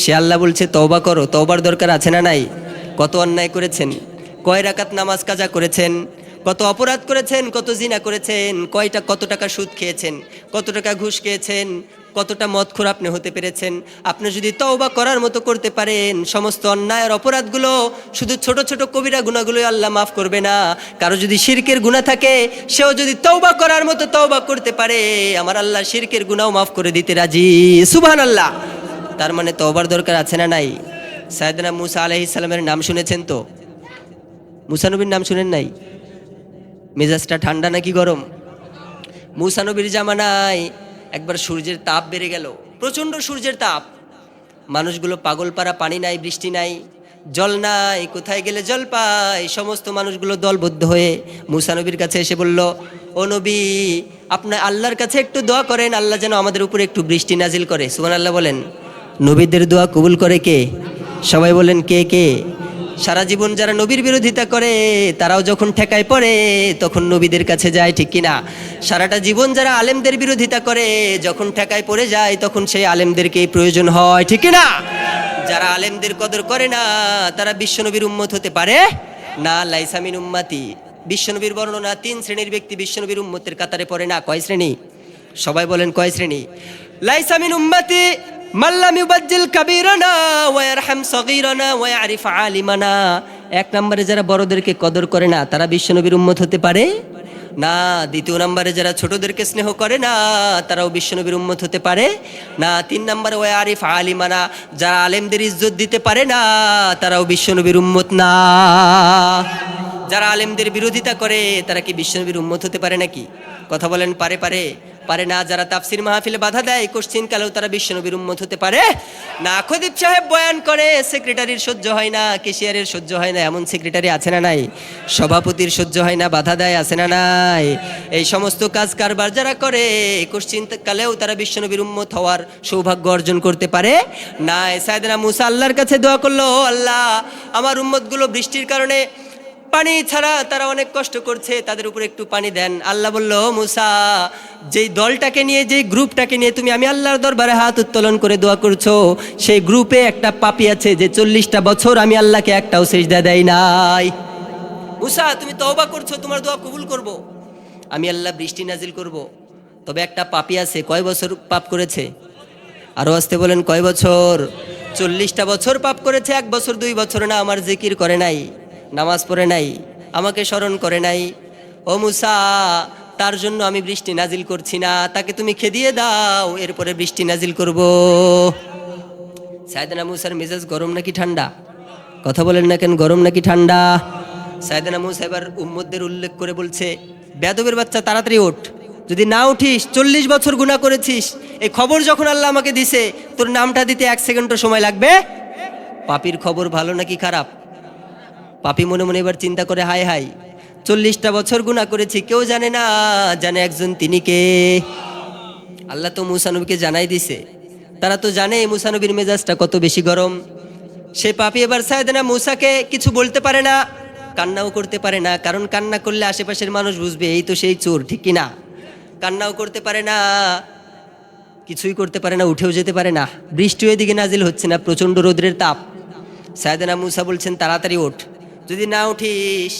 সে আল্লাহ বলছে তওবা করো। তওবার দরকার আছে না নাই? কত অন্যায় করেছেন, কয় রাকাত নামাজ কাজা করেছেন, কত অপরাধ করেছেন, কত জিনা করেছেন, কত টাকা সুদ খেয়েছেন, কত টাকা ঘুষ খেয়েছেন, কতটা মদখোর আপনি হতে পেরেছেন। আপনি যদি তওবা করার মতো করতে পারেন, সমস্ত অন্যায়ের অপরাধগুলো, শুধু ছোট ছোট কবিরা গুনাহগুলো আল্লাহ মাফ করবে না। কারো যদি শিরকের গুনাহ থাকে, সেও যদি তওবা করার মতো তওবা করতে পারে, আমার আল্লাহ শিরকের গুনাহও মাফ করে দিতে রাজি। সুবহানাল্লাহ। তার মানে তওবার দরকার আছে না নাই? সাইয়েদনা মুসা আলাইহিস সালামের নাম শুনেছেন তো? মুসা নবীর নাম শুনেন নাই? মেজাজটা ঠান্ডা নাকি গরম? মুসা নবীর জামানায় একবার সূর্যের তাপ বেড়ে গেল, প্রচণ্ড সূর্যের তাপ। মানুষগুলো পাগল পারা, পানি নাই, বৃষ্টি নাই, জল নাই, কোথায় গেলে জল পায়। সমস্ত মানুষগুলো দলবদ্ধ হয়ে মুসা নবীর কাছে এসে বলল, ও নবী, আপনার আল্লাহর কাছে একটু দোয়া করেন, আল্লাহ যেন আমাদের উপরে একটু বৃষ্টি নাজিল করে। সুবহানাল্লাহ বলেন। নবীদের দোয়া কবুল করে কে? সবাই বলেন কে কে? সারা জীবন যারা নবীর বিরোধিতা করে, তারাও যখন ঠেকায় পড়ে তখন নবীদের কাছে যায়, ঠিক কিনা? সারাটা জীবন যারা আলেমদের বিরোধিতা করে, যখন ঠেকায় পড়ে যায় তখন সেই আলেমদেরকেই প্রয়োজন হয়, ঠিক কিনা? যারা আলেমদের কদর করে না, তারা বিশ্বনবীর উম্মত হতে পারে না। লাইসা মিন উম্মতি, বিশ্বনবীর বর্ণনা, 3 শ্রেণীর ব্যক্তি বিশ্বনবীর উম্মতের কাতারে পড়ে না। কয় শ্রেণী? সবাই বলেন কয় শ্রেণী? লাইসা মিন উম্মতি মাল্লাম ইউবাজ্জিল কাবীরানা ওয়া ইয়ারহাম সগীরানা ওয়া ইয়ারিফ আলিমানা। এক নম্বরে যারা বড়দেরকে কদর করে না, তারা বিশ্বনবীর উম্মত হতে পারে না। দ্বিতীয় নম্বরে যারা ছোটদেরকে স্নেহ করে না, তারাও বিশ্বনবীর উম্মত হতে পারে না। 3 নম্বরে ওয়া ইয়ারিফ আলিমানা, যারা আলেমদের ইজ্জত দিতে পারে না, তারাও বিশ্বনবীর উম্মত না। যারা আলেমদের বিরোধিতা করে, তারা কি বিশ্বনবীর উম্মত হতে পারে নাকি? কথা বলেন, পারে? পারে না। যারা তাফসির মাহফিলে বাধা দেয়, কোশ্চিন কালেও তারা বিশ্বনবীর উম্মত হতে পারে না। খতিব সাহেব বয়ান করে, সেক্রেটারির সহ্য হয় না, ক্যাশিয়ারের সহ্য হয় না, এমন সেক্রেটারি আছে না নাই? সভাপতির সহ্য হয় না, বাধা দেয়, আছে না নাই? এই সমস্ত কাজ কারবার যারা করে, কোশ্চিন কালেও তারা বিশ্বনবীর উম্মত হওয়ার সৌভাগ্য অর্জন করতে পারে না। সাইয়েদনা মুসা আল্লাহর কাছে দোয়া করলো, আল্লাহ, আমার উম্মতগুলো বৃষ্টির কারণে পানি ছাড়া তারা অনেক কষ্ট করছে, তাদের উপরে একটু পানি দেন। আল্লাহ বলল, মুসা, যেই দলটাকে নিয়ে, যেই গ্রুপটাকে নিয়ে তুমি আমি আল্লাহর দরবারে হাত উত্তোলন করে দোয়া করছো, সেই গ্রুপে একটা পাপী আছে যে 40টা বছর আমি আল্লাহকে একটাও সিজদা দেই নাই। মুসা, তুমি তওবা করছো, তোমার দোয়া কবুল করব, আমি আল্লাহ বৃষ্টি নাজিল করব। তবে একটা পাপী আছে, কয় বছর পাপ করেছে? আরো আসতে বলেন, কয় বছর? 40টা বছর পাপ করেছে। 1 বছর 2 বছর না, আমার জিকির করে নাই, নামাজ পড়ে নাই, আমাকে স্মরণ করে নাই। ও মুসা, তার জন্য আমি বৃষ্টি নাজিল করছি না, তাকে তুমি খেদিয়ে দাও, এরপরে বৃষ্টি নাজিল করব। সাইয়েদনা মুসার মেজাজ গরম নাকি ঠান্ডা? কথা বলেন না কেন, গরম নাকি ঠান্ডা? সাইয়েদনা মুসা এবার উম্মতদের উল্লেখ করে বলছে, বেয়াদবের বাচ্চা, তাড়াতাড়ি ওঠ, যদি না উঠিস 40 বছর গুনাহ করেছিস। এই খবর যখন আল্লাহ আমাকে দিছে, তোর নামটা দিতে 1 সেকেন্ডও সময় লাগবে। পাপীর খবর ভালো নাকি খারাপ? পাপী মনে মনে এবার চিন্তা করে, হায় হায়, 40টা বছর গুনাহ করেছি, কেউ জানে না, জানে একজন, তিনি কে? আল্লাহ তো মুসা নবীকে জানাই দিছে, তারা তো জানে মুসা নবীর মেজাজটা কত বেশি গরম। সে পাপী এবার সাইয়েদনা মুসাকে কিছু বলতে পারে না, কান্নাও করতে পারে না, কারণ কান্না করলে আশেপাশের মানুষ বুঝবে এই তো সেই চোর, ঠিক কি না? কান্নাও করতে পারে না, কিছুই করতে পারে না, উঠেও যেতে পারে না। বৃষ্টিও এদিকে নাজিল হচ্ছে না, প্রচণ্ড রৌদ্রের তাপ। সাইয়েদনা মূসা বলছেন তাড়াতাড়ি ওঠ, যদি না উঠিস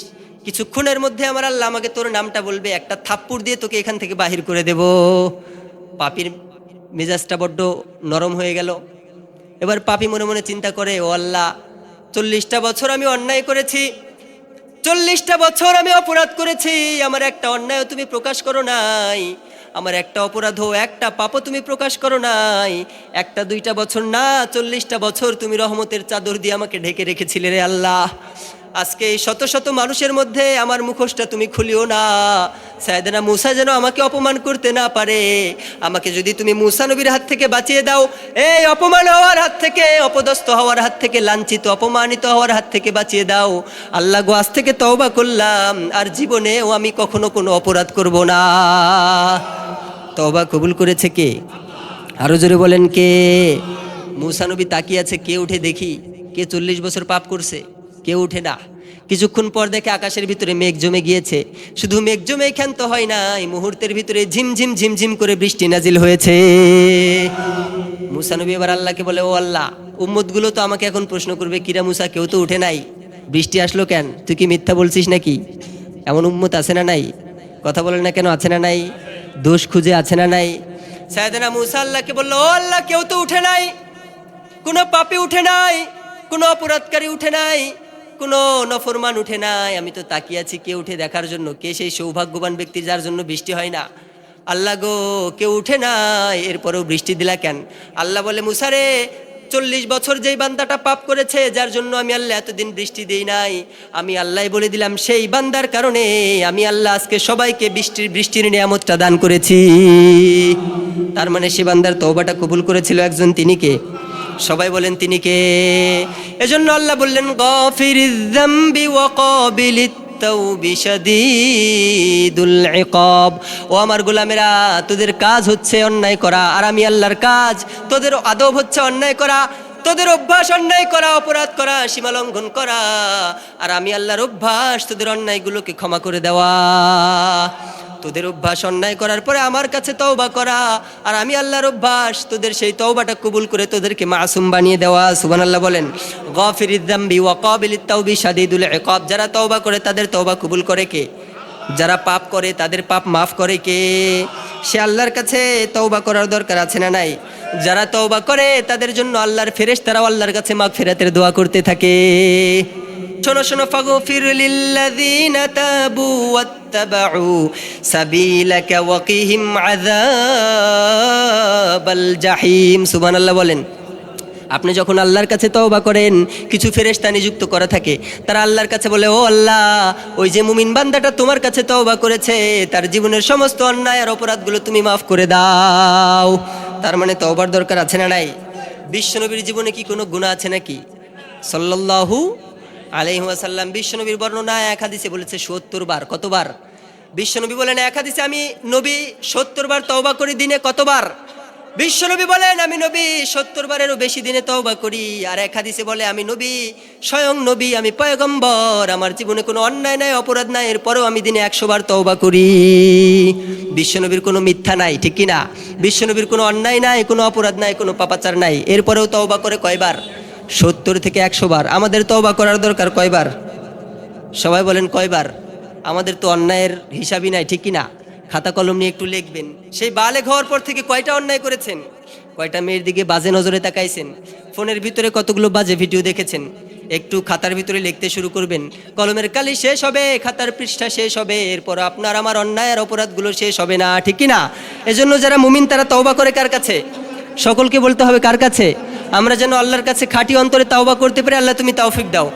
কিছুক্ষণের মধ্যে আমার আল্লাহ আমাকে তোর নামটা বলবে, একটা থাপ্পড় দিয়ে তোকে এখান থেকে বাহির করে দেব। পাপির মেজাজটা বড্ড নরম হয়ে গেল। এবার পাপি মনে মনে চিন্তা করে, ও আল্লাহ, 40টা বছর আমি অন্যায় করেছি, 40টা বছর আমি অপরাধ করেছি, আমার একটা অন্যায়ও তুমি প্রকাশ করো নাই, আমার একটা অপরাধও একটা পাপও তুমি প্রকাশ করো নাই। একটা দুইটা বছর না, 40টা বছর তুমি রহমতের চাদর দিয়ে আমাকে ঢেকে রেখেছিলে রে আল্লাহ। আজকে এই শত শত মানুষের মধ্যে আমার মুখোশটা তুমি খুলিও না, সাইয়েদনা মূসা যেন আমাকে অপমান করতে না পারে। আমাকে যদি তুমি মূসা নবীর হাত থেকে বাঁচিয়ে দাও, এই অপমান হওয়ার হাত থেকে, অপদস্থ হওয়ার হাত থেকে, লাঞ্ছিত অপমানিত হওয়ার হাত থেকে বাঁচিয়ে দাও। আল্লাহ গো, আজ থেকে তওবা করলাম, আর জীবনেও আমি কখনো কোনো অপরাধ করব না। তওবা কবুল করেছে কে? আরো জোরে বলেন কে? মূসা নবী তাকিয়ে আছে, কে উঠে দেখি, কে 40 বছর পাপ করছে? কেউ উঠে না। কিছুক্ষণ পর দেখে আকাশের ভিতরে মেঘ জমে গিয়েছে। শুধু মেঘ জমে ক্ষান্ত হয় না, এই মুহূর্তের ভিতরে ঝিমঝিম ঝিমঝিম করে বৃষ্টি নাজিল হয়েছে। মূসা নবী এবার আল্লাহকে বলে, ও আল্লাহ, উম্মতগুলো তো আমাকে এখন প্রশ্ন করবে, কিরা মূসা, কেউ তো উঠে নাই, বৃষ্টি আসলো কেন? তুই কি মিথ্যা বলছিস নাকি? এমন উম্মত আছে না নাই? কথা বলে না কেন? আছে না নাই? দোষ খুঁজে আছে না নাই? সাইয়েদনা মূসা আল্লাহকে বলল, ও আল্লাহ, কেউ তো উঠে নাই, কোনো পাপী উঠে নাই, কোনো অপরাধকারী উঠে নাই, কোনো নফরমান উঠে নাই। আমি তো তাকিয়ে আছি কে উঠে দেখার জন্য, কে সেই সৌভাগ্যবান ব্যক্তি যার জন্য বৃষ্টি হয় না। আল্লাহ গো, কেউ উঠে নাই, এরপরেও বৃষ্টি দিলা কেন? আল্লাহ বলে, মূসা রে, 40 বছর যেই বান্দাটা পাপ করেছে, যার জন্য আমি আল্লাহ এতদিন বৃষ্টি দেই নাই, আমি আল্লাহ বলে দিলাম, সেই বান্দার কারণে আমি আল্লাহ আজকে সবাইকে বৃষ্টির নিয়ামতটা দান করেছি। তার মানে সে বান্দার তওবাটা কবুল করেছিল একজন, তিনি কে? সবাই বলেন তিনি কে? এজন্য আল্লাহ বললেন, গাফিরিয যামবি ওয়া কাবিলিত তাওবি শাদীদুল ইকাব। ও আমার গোলামেরা, তোদের কাজ হচ্ছে অন্যায় করা, আর আমি আল্লাহর কাজ, তোদের আদব হচ্ছে অন্যায় করা, তোদের অভ্যাস অন্যায় করা, অপরাধ করা, সীমা লঙ্ঘন করা, আর আমি আল্লাহর অভ্যাস তোদের অন্যায়গুলোকে ক্ষমা করে দেওয়া। তোদের অভ্যাস অন্যায় করার পরে আমার কাছে তওবা করা, আর আমি আল্লাহর অভ্যাস তোদের সেই তওবাটা কবুল করে তোদেরকে মাসুম বানিয়ে দেওয়া। সুবহানাল্লাহ বলেন। গাফিরিয যামবি ওয়া কাবিলিত তাওবি শাদীদুল ইকাব। যারা তওবা করে তাদের তওবা কবুল করে কে? যারা পাপ করে তাদের পাপ মাফ করে কে? সে আল্লাহর কাছে তওবা করার দরকার আছে না নাই? যারা তওবা করে তাদের জন্য আল্লাহর ফেরেশতারাও আল্লাহর কাছে মাগফিরাতের দোয়া করতে থাকে। শোনো শোনো, ফাগফির লিল্লাযীনা তাবু ওয়াত্তাবাউ সাবিলাকা ওয়াকিহিম আযাবাল জাহিম। সুবহানাল্লাহ বলেন। আপনি যখন আল্লাহর কাছে তওবা করেন, কিছু ফেরেশতা নিযুক্ত করা থাকে, তারা আল্লাহর কাছে বলে, ও আল্লাহ, ওই যে মুমিন বান্দাটা তোমার কাছে তওবা করেছে, তার জীবনের সমস্ত অন্যায় আর অপরাধগুলো তুমি মাফ করে দাও। তার মানে তওবার দরকার আছে না নাই? বিশ্বনবীর জীবনে কি কোনো গুনাহ আছে নাকি? সাল্লাল্লাহু আলাইহি ওয়াসাল্লাম বিশ্বনবীর বর্ণনা এক হাদিসে বলেছে 70 বার। কতবার? বিশ্বনবী বলেন এক হাদিসে, আমি নবী 70 বার তওবা করি। দিনে কতবার? বিশ্বনবী বলেন, আমি নবী 70 বারেরও বেশি দিনে তওবা করি। আর এক হাদিসে বলে, আমি নবী, স্বয়ং নবী, আমি পয়গম্বর, আমার জীবনে কোনো অন্যায় নাই, অপরাধ নাই, এরপরেও আমি দিনে 100 বার তওবা করি। বিশ্বনবীর কোনো মিথ্যা নাই, ঠিক কি না? বিশ্বনবীর কোনো অন্যায় নাই, কোনো অপরাধ নাই, কোনো পাপাচার নাই, এরপরেও তওবা করে কয়বার? 70 থেকে 100 বার। আমাদের তওবা করার দরকার কয়বার? সবাই বলেন কয়বার? আমাদের তো অন্যায়ের হিসাবই নাই, ঠিক কি না? খাতা কলম নিয়ে একটু লিখবেন, সেই বালেগ হওয়ার পর থেকে কয়টা অন্যায় করেছেন? কয়টা মেয়ের দিকে বাজে নজরে তাকাইছেন? ফোনের ভিতরে কতগুলো বাজে ভিডিও দেখেছেন? একটু খাতার ভিতরে লিখতে শুরু করবেন, কলমের কালি শেষ হবে, খাতার পৃষ্ঠা শেষ হবে, এরপর আপনার আমার অন্যায়ের অপরাধগুলো শেষ হবে না, ঠিক কি না? এজন্য যারা মুমিন তারা তওবা করে কার কাছে? সকলকে বলতে হবে কার কাছে? আমরা যেন আল্লাহর কাছে খাঁটি অন্তরে তওবা করতে পারি। আল্লাহ তুমি তৌফিক দাও।